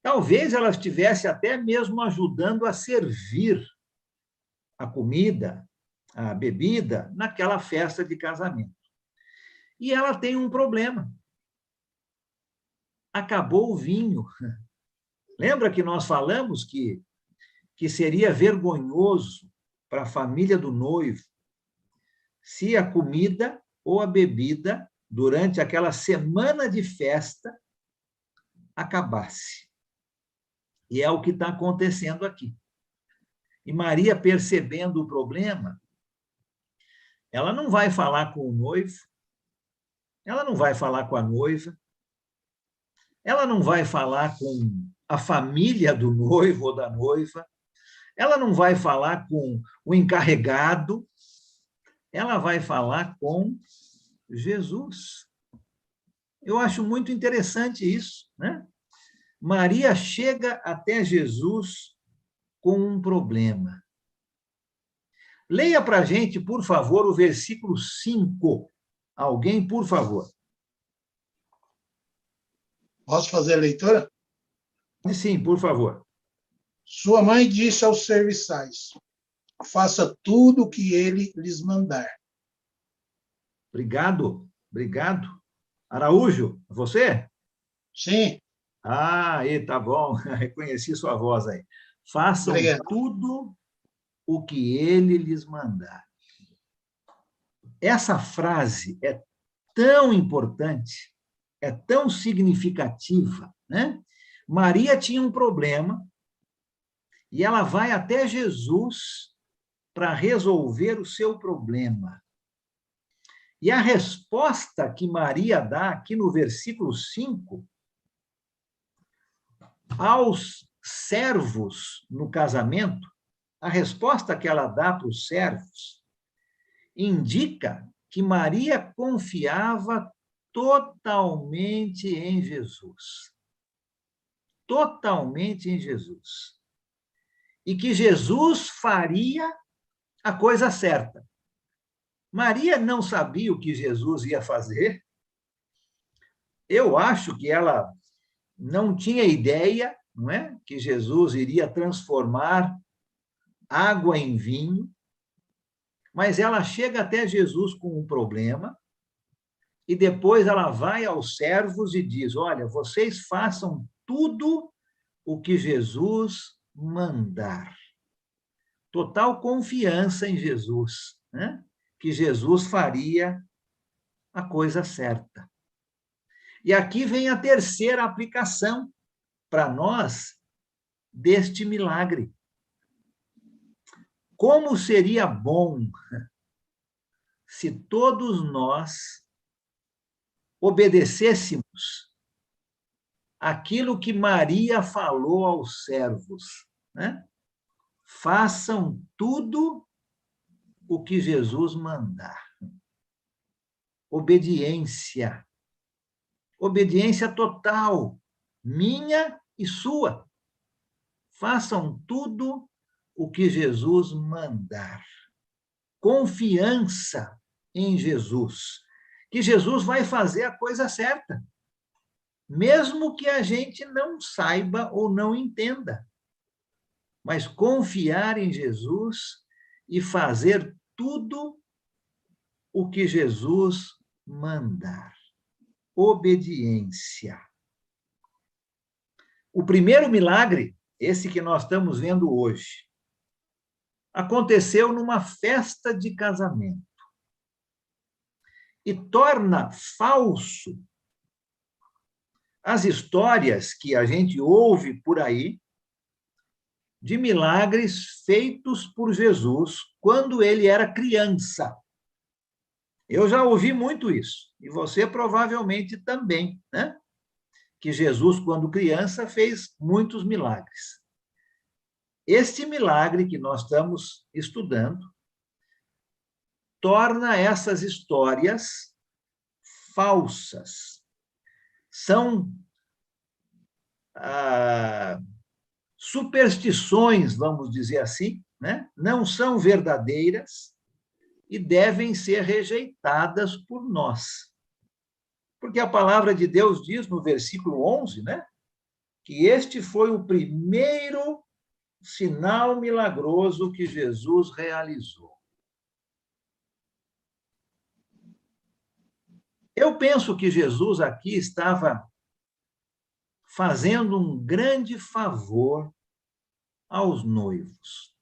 Talvez ela estivesse até mesmo ajudando a servir a comida, a bebida, naquela festa de casamento. E ela tem um problema. Acabou o vinho. Lembra que nós falamos que seria vergonhoso para a família do noivo se a comida ou a bebida, durante aquela semana de festa, acabasse. E é o que está acontecendo aqui. E Maria, percebendo o problema, ela não vai falar com o noivo, ela não vai falar com a noiva, ela não vai falar com a família do noivo ou da noiva, ela não vai falar com o encarregado, ela vai falar com Jesus. Eu acho muito interessante isso, né? Maria chega até Jesus com um problema. Leia para a gente, por favor, o versículo 5. Alguém, por favor. Posso fazer a leitura? Sim, por favor. Sua mãe disse aos serviçais: faça tudo o que ele lhes mandar. Obrigado, obrigado. Araújo, você? Sim. Ah, aí, tá bom. Reconheci sua voz aí. Façam tudo o que ele lhes mandar. Essa frase é tão importante, é tão significativa, né? Maria tinha um problema e ela vai até Jesus para resolver o seu problema. E a resposta que Maria dá aqui no versículo 5, aos servos no casamento, a resposta que ela dá para os servos indica que Maria confiava totalmente em Jesus. Totalmente em Jesus. E que Jesus faria a coisa certa. Maria não sabia o que Jesus ia fazer. Eu acho que ela não tinha ideia, não é? Que Jesus iria transformar água em vinho, mas ela chega até Jesus com um problema e depois ela vai aos servos e diz: olha, vocês façam tudo o que Jesus mandar. Total confiança em Jesus, né? Que Jesus faria a coisa certa. E aqui vem a terceira aplicação para nós deste milagre. Como seria bom se todos nós obedecêssemos aquilo que Maria falou aos servos, né? Façam tudo o que Jesus mandar. Obediência. Obediência total, minha e sua. Façam tudo o que Jesus mandar. Confiança em Jesus, que Jesus vai fazer a coisa certa, mesmo que a gente não saiba ou não entenda. Mas confiar em Jesus e fazer tudo o que Jesus mandar. Obediência. O primeiro milagre, esse que nós estamos vendo hoje, aconteceu numa festa de casamento e torna falso as histórias que a gente ouve por aí de milagres feitos por Jesus quando ele era criança. Eu já ouvi muito isso, e você provavelmente também, né? Que Jesus, quando criança, fez muitos milagres. Este milagre que nós estamos estudando torna essas histórias falsas. São superstições, vamos dizer assim, né? Não são verdadeiras e devem ser rejeitadas por nós. Porque a palavra de Deus diz no versículo 11, né? Que este foi o primeiro sinal milagroso que Jesus realizou. Eu penso que Jesus aqui estava fazendo um grande favor aos noivos.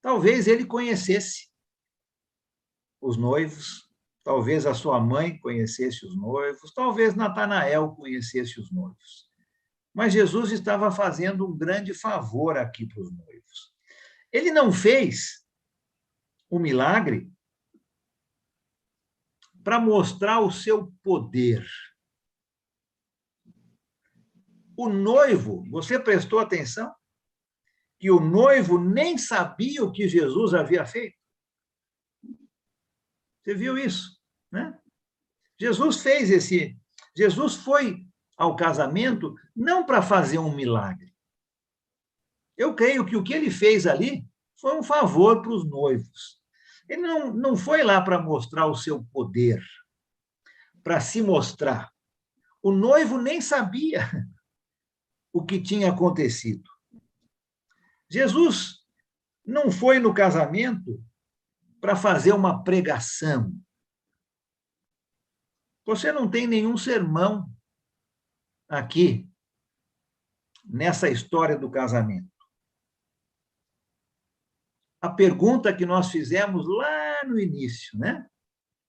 Talvez ele conhecesse os noivos, talvez a sua mãe conhecesse os noivos, talvez Natanael conhecesse os noivos. Mas Jesus estava fazendo um grande favor aqui para os noivos. Ele não fez o milagre para mostrar o seu poder. O noivo, você prestou atenção? Que o noivo nem sabia o que Jesus havia feito. Você viu isso, né? Jesus foi ao casamento não para fazer um milagre. Eu creio que o que ele fez ali foi um favor para os noivos. Ele não foi lá para mostrar o seu poder, para se mostrar. O noivo nem sabia o que tinha acontecido. Jesus não foi no casamento para fazer uma pregação. Você não tem nenhum sermão aqui nessa história do casamento. A pergunta que nós fizemos lá no início, né?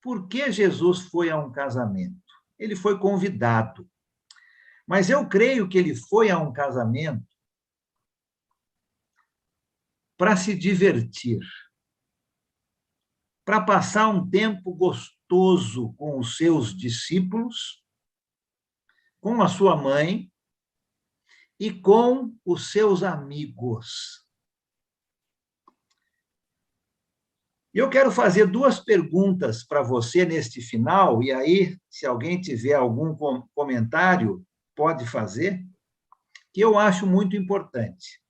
Por que Jesus foi a um casamento? Ele foi convidado. Mas eu creio que ele foi a um casamento para se divertir, para passar um tempo gostoso com os seus discípulos, com a sua mãe e com os seus amigos. Eu quero fazer duas perguntas para você neste final, e aí, se alguém tiver algum comentário, pode fazer, que eu acho muito importante.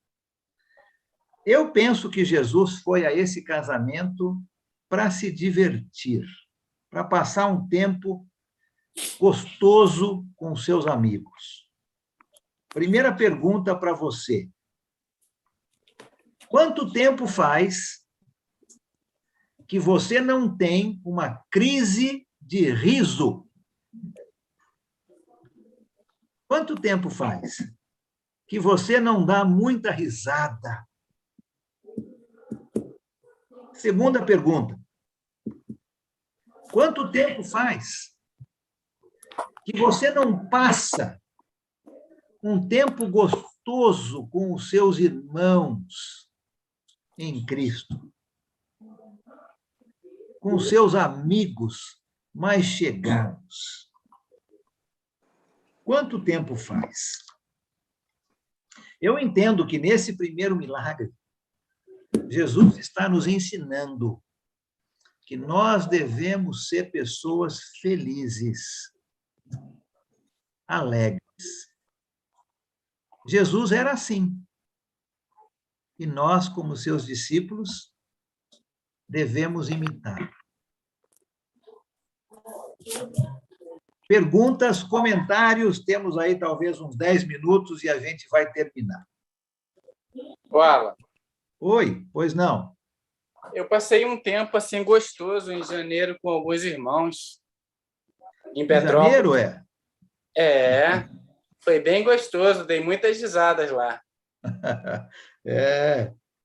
Eu penso que Jesus foi a esse casamento para se divertir, para passar um tempo gostoso com seus amigos. Primeira pergunta para você. Quanto tempo faz que você não tem uma crise de riso? Quanto tempo faz que você não dá muita risada? Segunda pergunta. Quanto tempo faz que você não passa um tempo gostoso com os seus irmãos em Cristo? Com os seus amigos mais chegados? Quanto tempo faz? Eu entendo que nesse primeiro milagre, Jesus está nos ensinando que nós devemos ser pessoas felizes, alegres. Jesus era assim. E nós, como seus discípulos, devemos imitar. Perguntas, comentários, temos aí talvez uns 10 minutos e a gente vai terminar. Alan. Oi, pois não? Eu passei um tempo assim gostoso em janeiro com alguns irmãos. Em Janeiro, Petrópolis. Foi bem gostoso, dei muitas risadas lá.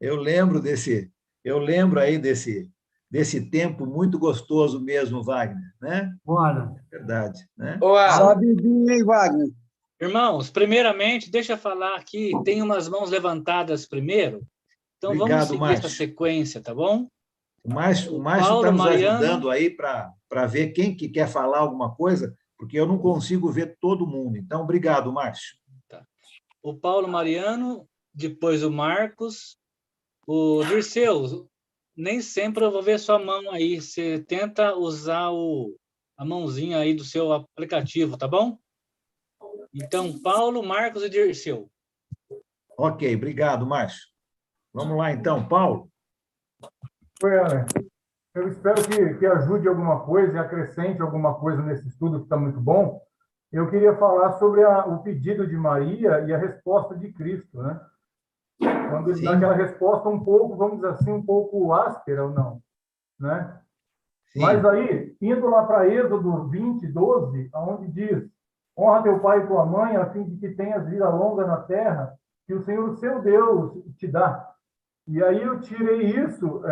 Eu lembro aí desse tempo muito gostoso mesmo, Wagner, né? Olha. Verdade, né? Sabidinho, hein, Wagner? Irmãos, primeiramente, deixa eu falar aqui, tem umas mãos levantadas primeiro, então Obrigado, vamos seguir essa Márcio. sequência, tá bom? O Márcio Paulo, está nos Mariano. ajudando aí para ver quem que quer falar alguma coisa, porque eu não consigo ver todo mundo. Então, obrigado, Márcio. O Paulo Mariano, depois o Marcos, o Dirceu, nem sempre eu vou ver sua mão aí, você tenta usar a mãozinha aí do seu aplicativo, tá bom? Então, Paulo, Marcos e Dirceu. Ok, obrigado, Márcio. Vamos lá, então, Paulo. Eu espero que ajude alguma coisa e acrescente alguma coisa nesse estudo que está muito bom. Eu queria falar sobre o pedido de Maria e a resposta de Cristo, né? Quando ele dá aquela resposta um pouco, vamos dizer assim, um pouco áspera ou não, né? Sim. Mas aí, indo lá para Êxodo 20, 12, onde diz: honra teu pai e tua mãe, a fim de que tenhas vida longa na terra, que o Senhor, o seu Deus, te dá. E aí eu tirei isso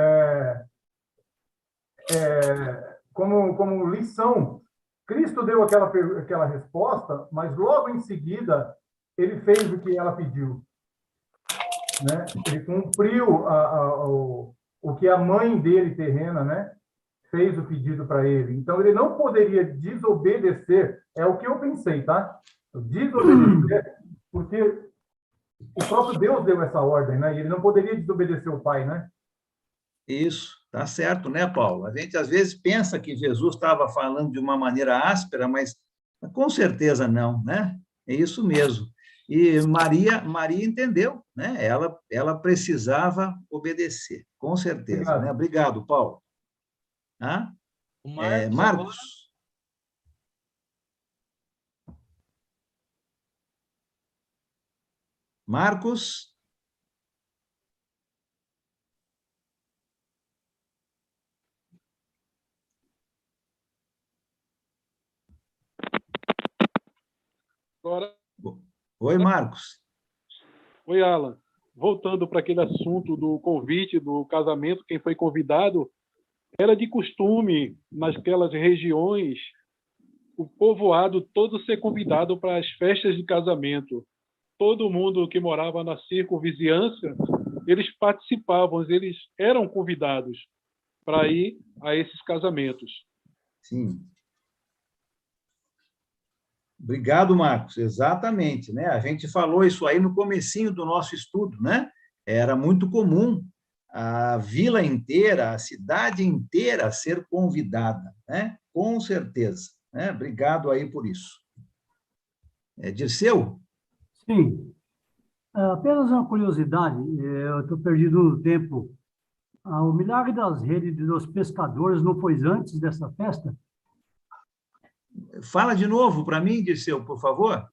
como lição. Cristo deu aquela resposta, mas logo em seguida ele fez o que ela pediu, né? Ele cumpriu o que a mãe dele, terrena, né, fez o pedido para ele. Então ele não poderia desobedecer, é o que eu pensei, tá? Desobedecer, porque o próprio Deus deu essa ordem, né? E ele não poderia desobedecer o pai, né? Isso, tá certo, né, Paulo? A gente às vezes pensa que Jesus estava falando de uma maneira áspera, mas com certeza não, né? É isso mesmo. E Maria entendeu, né? Ela precisava obedecer, com certeza. Obrigado, né? Obrigado, Paulo. O Marcos. Marcos. Marcos. Agora... Oi, Marcos. Oi, Alan. Voltando para aquele assunto do convite, do casamento, quem foi convidado, era de costume, naquelas regiões, o povoado todo ser convidado para as festas de casamento. Todo mundo que morava na circunvizinhança, eles participavam, eles eram convidados para ir a esses casamentos. Sim. Obrigado, Marcos. Exatamente, né? A gente falou isso aí no comecinho do nosso estudo, né? Era muito comum a vila inteira, a cidade inteira ser convidada, né? Com certeza, né? Obrigado aí por isso. Dirceu? Sim. Apenas uma curiosidade, eu estou perdido no tempo. O milagre das redes dos pescadores não foi antes dessa festa? Fala de novo para mim, Dirceu, por favor.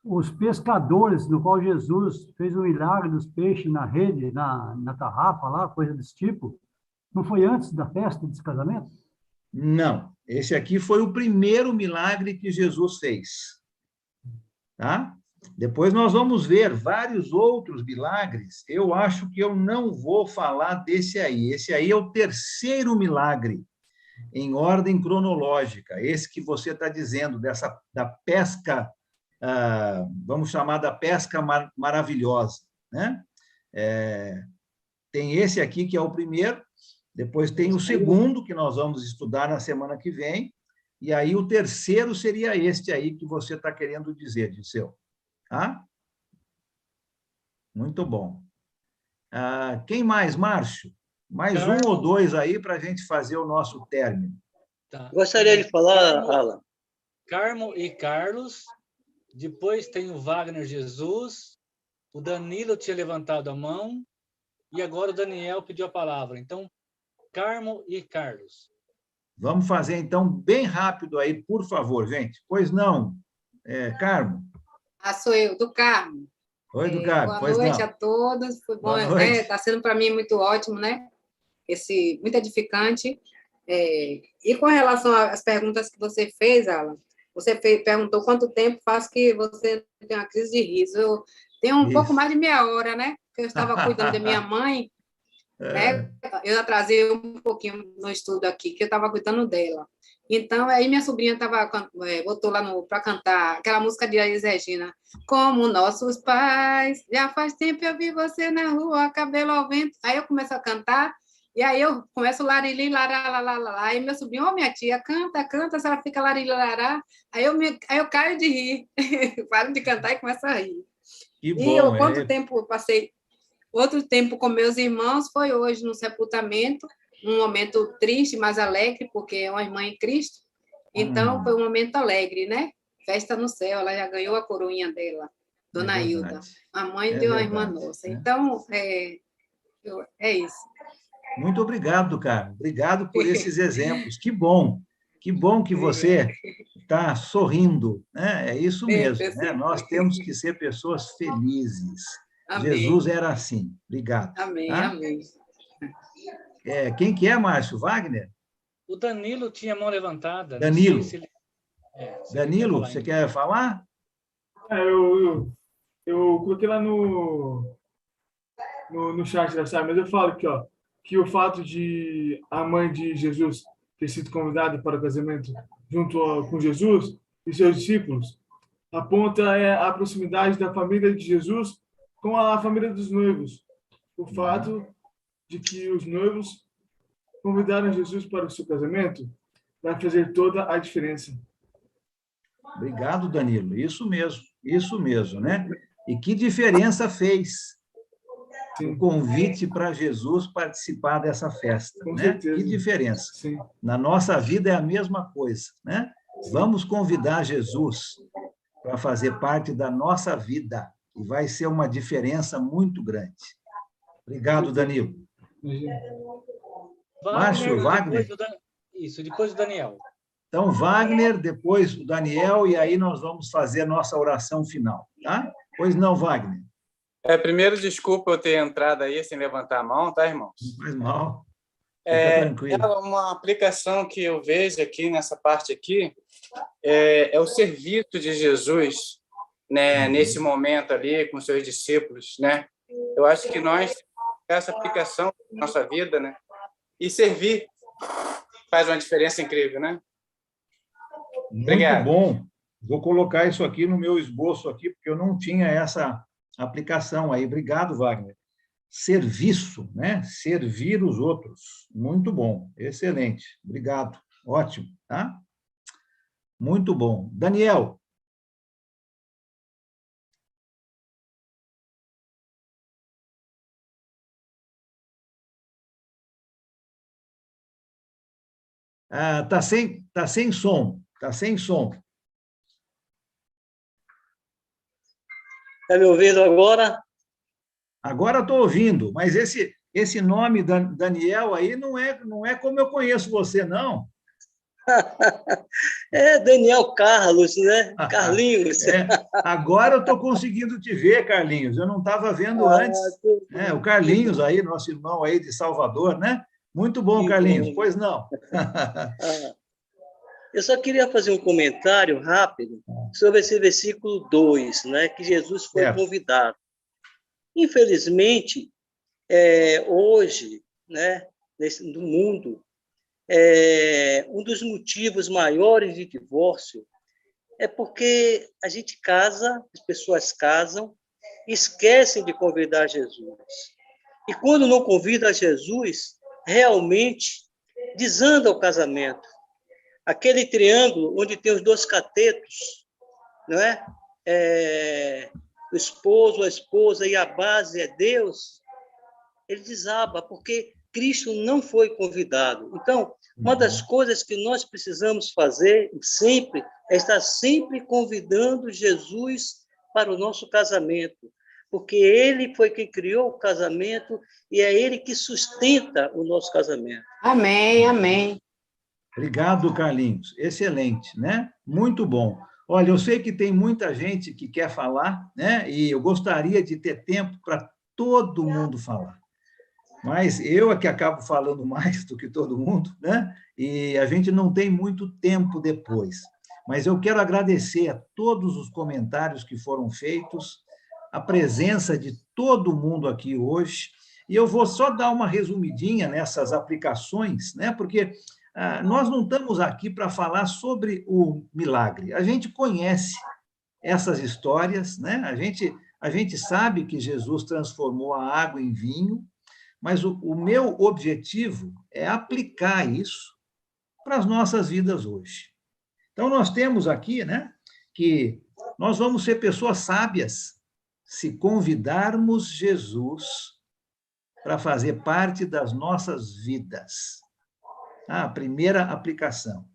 Os pescadores, no qual Jesus fez o milagre dos peixes na rede, na tarrafa lá, coisa desse tipo, não foi antes da festa desse casamento? Não, esse aqui foi o primeiro milagre que Jesus fez. Tá? Depois nós vamos ver vários outros milagres. Eu acho que eu não vou falar desse aí. Esse aí é o terceiro milagre, em ordem cronológica, esse que você está dizendo, da pesca, vamos chamar da pesca maravilhosa, né? Tem esse aqui, que é o primeiro, depois tem o segundo, que nós vamos estudar na semana que vem, e aí o terceiro seria este aí que você está querendo dizer, Dirceu. Tá? Muito bom. Quem mais, Márcio? Mais um ou dois aí para a gente fazer o nosso término. Tá. Gostaria de falar, Alan. Carmo e Carlos. Depois tem o Wagner Jesus. O Danilo tinha levantado a mão. E agora o Daniel pediu a palavra. Então, Carmo e Carlos. Vamos fazer, então, bem rápido aí, por favor, gente. Pois não, Carmo? Sou eu, do Carmo. Oi, do Carmo. Boa noite a todos. Foi bom, está sendo para mim muito ótimo, né? Muito edificante. E com relação às perguntas que você fez, Alan, você perguntou quanto tempo faz que você tem uma crise de riso. Eu tenho um pouco mais de meia hora, né? Porque eu estava cuidando da minha mãe, né? Eu atrasei um pouquinho no estudo aqui, que eu estava cuidando dela. Então, aí minha sobrinha botou lá para cantar aquela música de Elis Regina. Como nossos pais, já faz tempo eu vi você na rua, cabelo ao vento. Aí eu começo a cantar, e aí eu começo larili, lará, aí meu sobrinho, minha tia, canta, a senhora fica larili, lará. Aí eu caio de rir, paro de cantar e começo a rir. Que bom, e eu, quanto tempo eu passei... Outro tempo com meus irmãos foi hoje no sepultamento, um momento triste, mas alegre, porque é uma irmã em Cristo. Então, foi um momento alegre, né? Festa no céu, ela já ganhou a coroinha dela, Dona Hilda, a mãe de uma irmã nossa. Então, é isso. Muito obrigado, cara. Obrigado por esses exemplos. Que bom que você está sorrindo, né? É isso mesmo, né? Nós temos que ser pessoas felizes. Amém. Jesus era assim. Obrigado. Amém, tá? amém. Quem que é, Márcio? Wagner? O Danilo tinha a mão levantada. Danilo. Não sei se ele... Danilo, você quer falar? Eu coloquei lá no chat da sala, mas eu falo aqui, ó, que o fato de a mãe de Jesus ter sido convidada para o casamento junto com Jesus e seus discípulos aponta a proximidade da família de Jesus com a família dos noivos. O fato de que os noivos convidaram Jesus para o seu casamento vai fazer toda a diferença. Obrigado, Danilo. Isso mesmo, né? E que diferença fez o convite para Jesus participar dessa festa, Com né? certeza. Que diferença. Sim. Na nossa vida é a mesma coisa, né? Vamos convidar Jesus para fazer parte da nossa vida e vai ser uma diferença muito grande. Obrigado, Danilo. Márcio, Wagner? Depois do Daniel. Então, Wagner, depois o Daniel, e aí nós vamos fazer a nossa oração final, tá? Pois não, Wagner? Primeiro, desculpa eu ter entrado aí sem levantar a mão, tá, irmãos? Não faz mal. Fica tranquilo. Uma aplicação que eu vejo aqui nessa parte aqui é o serviço de Jesus, né, nesse momento ali com seus discípulos, né? Eu acho que nós essa aplicação na nossa vida, né? E servir faz uma diferença incrível, né? Muito bom. Vou colocar isso aqui no meu esboço aqui, porque eu não tinha essa aplicação aí. Obrigado, Wagner. Serviço, né? Servir os outros. Muito bom. Excelente. Obrigado. Ótimo, tá? Muito bom. Daniel. Tá sem som. Está sem som. Está me ouvindo agora? Agora estou ouvindo, mas esse nome Daniel aí não é como eu conheço você, não. É Daniel Carlos, né? Carlinhos. Agora eu estou conseguindo te ver, Carlinhos. Eu não estava vendo antes. O Carlinhos aí, nosso irmão aí de Salvador, né? Muito bom, Carlinhos. Pois não. Eu só queria fazer um comentário rápido sobre esse versículo 2, né, que Jesus foi convidado. Infelizmente, hoje, né, no mundo, um dos motivos maiores de divórcio é porque a gente casa, as pessoas casam, esquecem de convidar Jesus. E quando não convida Jesus, realmente desanda o casamento. Aquele triângulo onde tem os dois catetos, não é? O esposo, a esposa e a base é Deus, ele desaba, porque Cristo não foi convidado. Então, uma das coisas que nós precisamos fazer sempre é estar sempre convidando Jesus para o nosso casamento, porque ele foi quem criou o casamento e é ele que sustenta o nosso casamento. Amém, amém. Obrigado, Carlinhos. Excelente, né? Muito bom. Olha, eu sei que tem muita gente que quer falar, né? E eu gostaria de ter tempo para todo mundo falar. mas eu é que acabo falando mais do que todo mundo, né? E a gente não tem muito tempo depois. Mas eu quero agradecer a todos os comentários que foram feitos, a presença de todo mundo aqui hoje. E eu vou só dar uma resumidinha nessas aplicações, né? Porque nós não estamos aqui para falar sobre o milagre. A gente conhece essas histórias, né? A gente sabe que Jesus transformou a água em vinho, mas o meu objetivo é aplicar isso para as nossas vidas hoje. Então, nós temos aqui, né, que nós vamos ser pessoas sábias se convidarmos Jesus para fazer parte das nossas vidas. A primeira aplicação,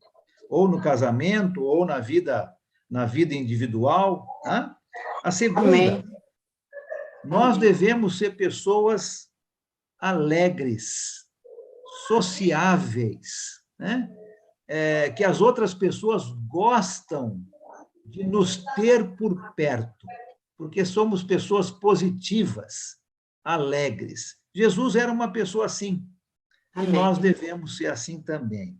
ou no casamento, ou na vida individual. Tá? A segunda, amém, nós devemos ser pessoas alegres, sociáveis, né? Que as outras pessoas gostam de nos ter por perto, porque somos pessoas positivas, alegres. Jesus era uma pessoa assim, e nós devemos ser assim também.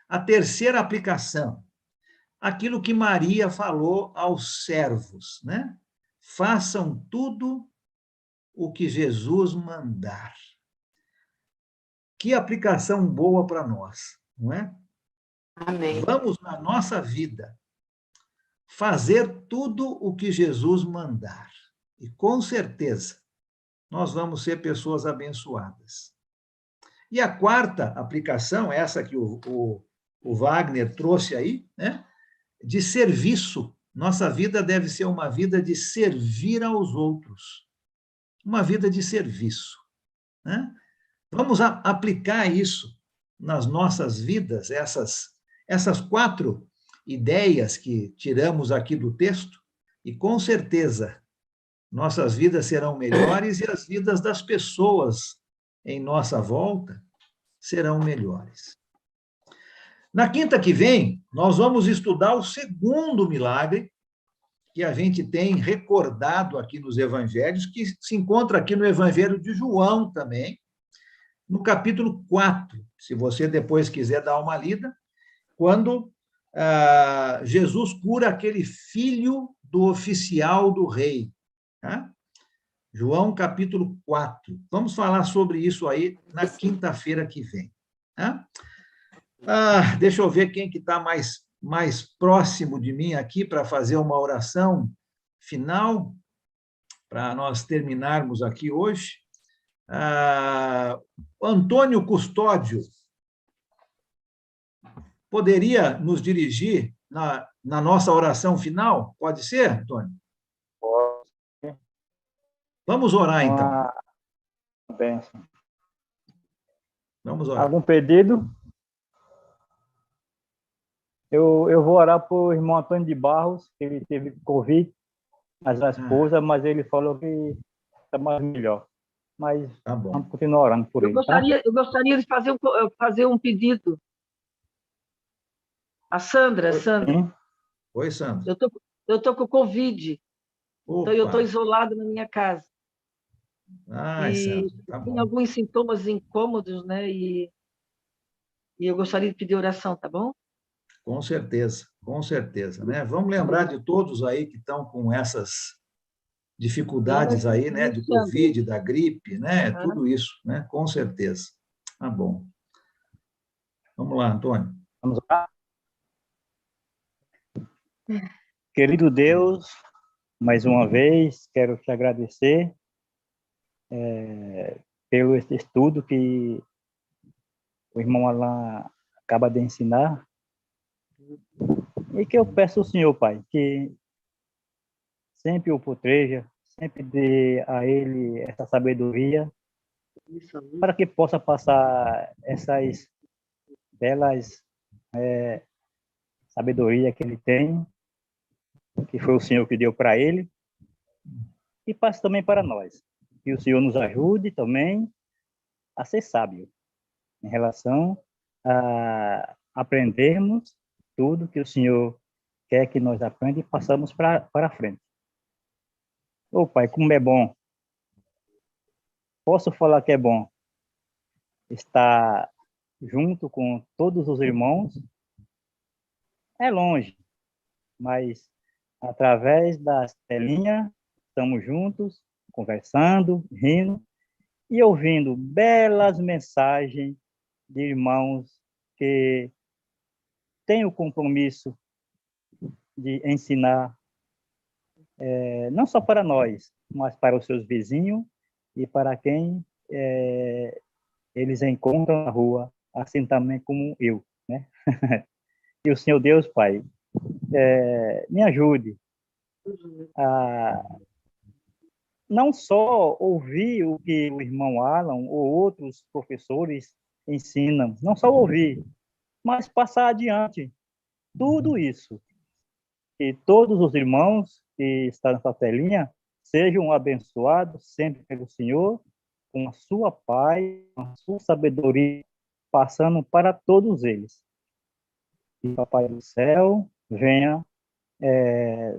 A terceira aplicação, aquilo que Maria falou aos servos, né? Façam tudo o que Jesus mandar. Que aplicação boa para nós, não é? Amém. Vamos, na nossa vida, fazer tudo o que Jesus mandar. E, com certeza, nós vamos ser pessoas abençoadas. E a quarta aplicação, essa que o Wagner trouxe aí, né? De serviço. Nossa vida deve ser uma vida de servir aos outros. Uma vida de serviço, né? Vamos aplicar isso nas nossas vidas, essas 4 ideias que tiramos aqui do texto, e com certeza nossas vidas serão melhores e as vidas das pessoas em nossa volta serão melhores. Na quinta que vem, nós vamos estudar o segundo milagre que a gente tem recordado aqui nos evangelhos, que se encontra aqui no Evangelho de João também, no capítulo 4, se você depois quiser dar uma lida, quando Jesus cura aquele filho do oficial do rei. Tá? João, capítulo 4. Vamos falar sobre isso aí na quinta-feira que vem. Tá? Deixa eu ver quem que está mais próximo de mim aqui para fazer uma oração final, para nós terminarmos aqui hoje. Antônio Custódio poderia nos dirigir na nossa oração final? Pode ser, Antônio? Pode. Vamos orar, então. Bênção. Vamos orar. Algum pedido? Eu vou orar para o irmão Antônio de Barros, que ele teve Covid, a esposa, mas ele falou que está mais melhor. Mas tá bom, vamos continuar orando por ele. Eu gostaria de fazer um pedido. A Sandra. Sim. Oi, Sandra. Eu tô com Covid. Opa. Então, eu estou isolada na minha casa. Sandra, tá tem bom. alguns sintomas incômodos, né? E eu gostaria de pedir oração, tá bom? Com certeza, né? Vamos lembrar de todos aí que estão com essas dificuldades aí, né? De Covid, da gripe, né? Tudo isso, né? Com certeza. Tá bom. Vamos lá, Antônio. Vamos lá. Querido Deus, mais uma vez, quero te agradecer pelo estudo que o irmão Alain acaba de ensinar. E que eu peço ao Senhor, Pai, que sempre o proteja, sempre dê a ele essa sabedoria, para que possa passar essas belas sabedoria que ele tem, que foi o Senhor que deu para ele, e passe também para nós. Que o Senhor nos ajude também a ser sábio em relação a aprendermos tudo que o Senhor quer que nós aprendamos e passamos para frente. Pai, como é bom posso falar que é bom estar junto com todos os irmãos. É longe, mas através das telinhas, estamos juntos, conversando, rindo e ouvindo belas mensagens de irmãos que têm o compromisso de ensinar, não só para nós, mas para os seus vizinhos e para quem eles encontram na rua, assim também como eu, né? E o Senhor Deus, Pai, me ajude a não só ouvir o que o irmão Alan ou outros professores ensinam, não só ouvir, mas passar adiante tudo isso. Que todos os irmãos que estão nessa telinha sejam abençoados sempre pelo Senhor, com a sua paz, com a sua sabedoria, passando para todos eles. Que o Papai do Céu venha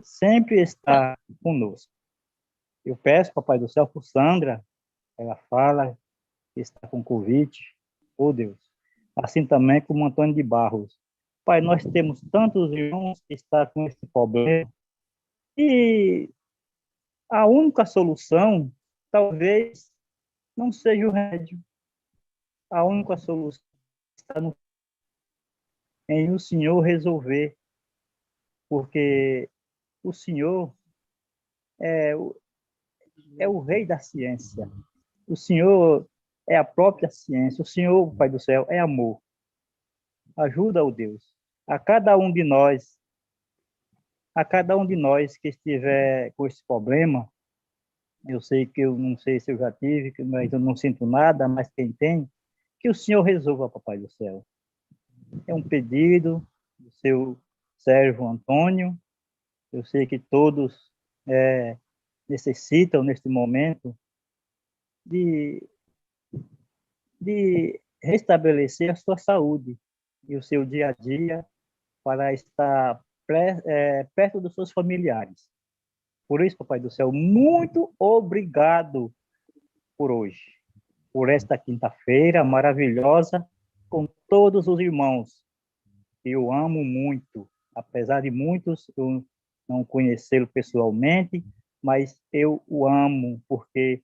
sempre estar conosco. Eu peço, Papai do Céu, por Sandra, ela fala que está com Covid, oh Deus. Assim também como Antônio de Barros. Pai, nós temos tantos irmãos que estão com esse problema e a única solução talvez não seja o remédio. A única solução está em o Senhor resolver, porque o Senhor é o rei da ciência. O Senhor é a própria ciência. O Senhor, Pai do Céu, é amor. Ajuda, ó Deus, a cada um de nós que estiver com esse problema. Eu sei que eu não sei se eu já tive, mas eu não sinto nada, mas quem tem, que o Senhor resolva, Papai do Céu. É um pedido do seu servo Antônio. Eu sei que todos necessitam, neste momento, de restabelecer a sua saúde e o seu dia a dia para estar perto dos seus familiares. Por isso, Papai do Céu, muito obrigado por hoje, por esta quinta-feira maravilhosa, com todos os irmãos que eu amo muito, apesar de muitos eu não conhecê-lo pessoalmente, mas eu o amo porque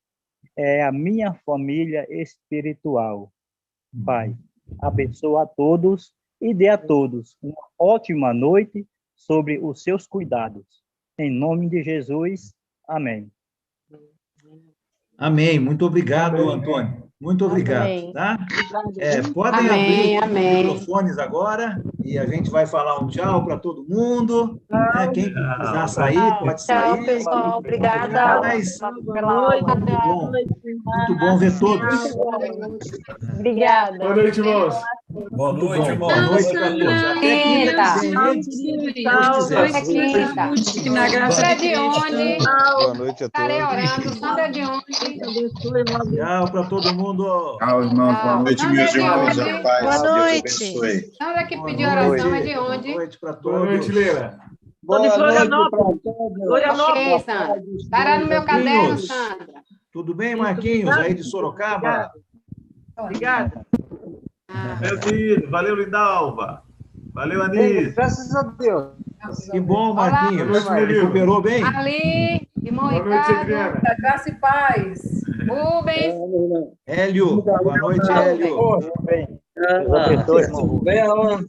é a minha família espiritual. Pai, abençoa a todos e dê a todos uma ótima noite sobre os seus cuidados. Em nome de Jesus, amém. Amém. Muito obrigado, Antônio. Muito obrigado. Amém. Tá? Podem Amém, abrir amém. os microfones agora e a gente vai falar um tchau para todo mundo. Né? Quem precisar sair, pode sair. Tchau, pessoal. Obrigada pela aula. Muito bom ver todos. Obrigada. Boa noite, irmãos. Boa noite, irmão. Boa noite para todos. Até quinta que vem, se Deus quiser. Sandra é de onde? Boa noite a Estarei todos. orando. Sandra é de onde? Tchau para todo mundo. Tchau, irmãos. Boa noite, meus irmãos. A paz. Boa Deus noite. abençoe. Sandra que pediu oração é de onde? Boa noite para todos. Boa noite, Leila. Estou de Florianópolis. Ok, Sandra. Estará no meu caderno, Marquinhos. Sandra. Tudo bem, Marquinhos, aí de Sorocaba? Obrigada. Bem-vindo. Valeu, Lindalva. Valeu, Anis. Graças a Deus. Que bom, Marquinhos. Olá. Recuperou bem? Ali, irmão Boa noite, Ricardo. Adriana. Graça e paz. Rubens. Hélio. Boa noite, Hélio. Tudo bem, Alan?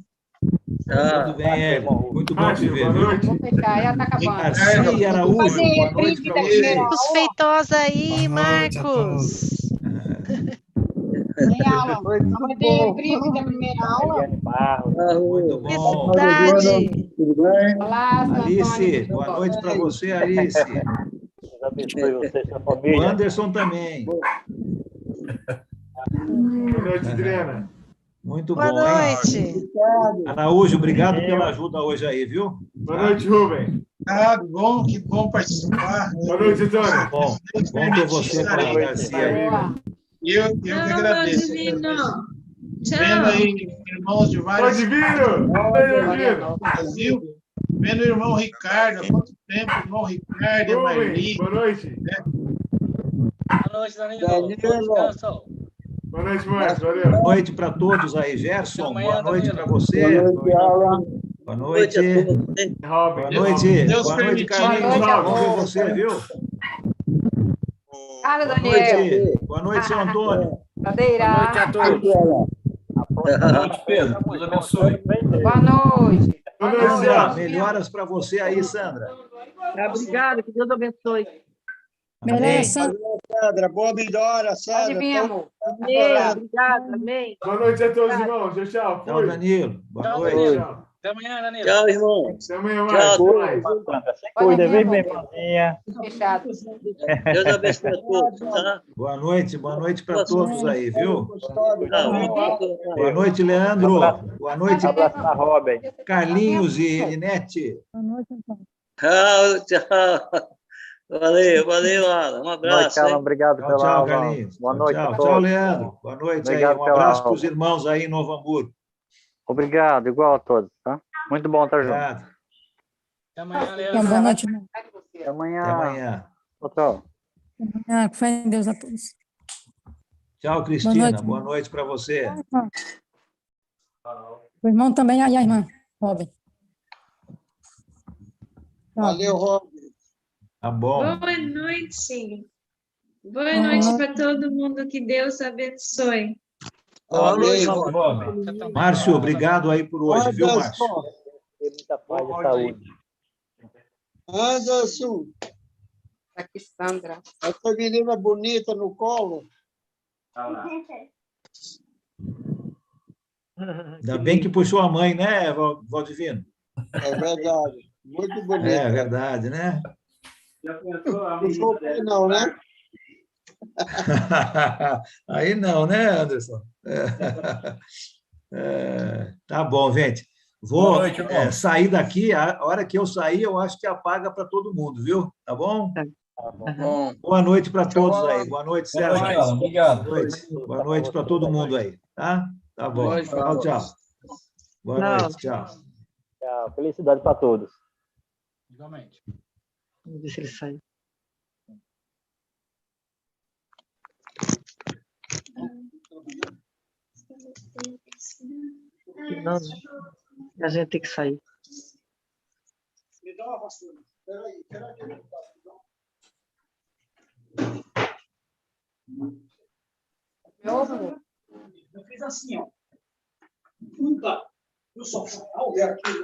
Tudo bem, Hélio. Muito bom te ver, viu? Vou fechar, já está acabando. Garcia Araújo, boa noite para você. Marcos Feitosa aí, Marcos. Tem aula. Amanhã tem brinde da primeira aula. Muito bom. Cidade. Tudo bem? Olá, Alice, boa noite para você, Alice. Deus abençoe você e sua O família. Anderson também. Boa noite, Adriana. Muito Boa bom, hein? noite. Araújo, obrigado pela ajuda hoje aí, viu? Boa noite, Rubem. Que bom participar. Boa noite, Antônio. Bom ter você com a Garcia aí. Eu que agradeço. Vendo aí irmãos de vários Pode vir. Brasil, vendo o irmão Ricardo, há quanto tempo, irmão Ricardo, a Rubem, Marli, boa noite. Boa noite, Danilo. Descanso. Boa noite, Márcio. Valeu. Boa noite para todos aí. Gerson, boa noite para você. Boa noite. Boa noite. Boa noite, Carlinhos. Vamos ver você, viu? Fala, Boa Daniel. noite. Boa noite, seu Antônio. Cadeira. Boa noite a todos. Boa noite, Pedro. Deus abençoe. Boa noite. Sandra, melhoras para você aí, Sandra. Obrigada, que Deus abençoe. Amém. Sandra, boa melhora, Sandra. Pode vir, amor. Amém, obrigada, amém. Boa noite a todos, irmãos. Tchau, tchau. Tchau, Danilo. Boa Tchau, noite. Danilo. Tchau. Até amanhã, Danilo. Tchau, irmão. Até amanhã, Tchau, Márcio. Cuida, vem bem, irmãzinha. Fechado. Deus abençoe a todos, tá? Boa noite para todos aí, viu? Tchau. Boa noite, Leandro. Boa noite, Abraço na Robin. Carlinhos e Elinete. Tchau, tchau. Valeu, Alan. Um Boa noite, abraço. Alan. Hein? Obrigado Tchau, pela tchau, aula. Carlinhos. Boa noite a Tchau, todos. tchau, Leandro. Boa noite aí. Obrigado Um pela abraço para aula. os irmãos aí em Novo Hamburgo. Obrigado, igual a todos, tá? Muito bom estar junto. Obrigado. Até amanhã, Leandro. Boa noite. Até amanhã. Até amanhã. Tchau. Com fé em Deus a todos. Tchau, Cristina. noite. Boa noite para você. O irmão também, aí a irmã, Robin. Valeu, Rob. Tá bom. Boa noite. Boa noite para todo mundo. Que Deus abençoe. Boa noite, Valeu, Rob. Márcio, obrigado aí por hoje, viu, Márcio? Tem muita paz e saúde. Anderson, Aqui, Sandra. essa menina bonita no colo. Ainda bem que puxou a mãe, né, Valdivino? É verdade. Muito bonita. É verdade, né? Puxou o pai, não, né? Aí não, né, Anderson? Tá bom, gente. Vou Boa noite, irmão. sair daqui. A hora que eu sair, eu acho que apaga para todo mundo, viu? Tá bom? Bom. Boa noite para todos aí. Boa noite, Boa Sérgio. noite, Alan. Obrigado. Boa noite para todo mundo aí, tá? Tá bom. Boa noite, Tchau, tchau. Boa noite, tchau. Tchau. Felicidade para todos. Igualmente. Vamos ver se ele sai. Não, a gente tem que sair. Me dá uma vassoura. Peraí, será que ele tá? Eu fiz assim, ó. Nunca. Eu só aqui.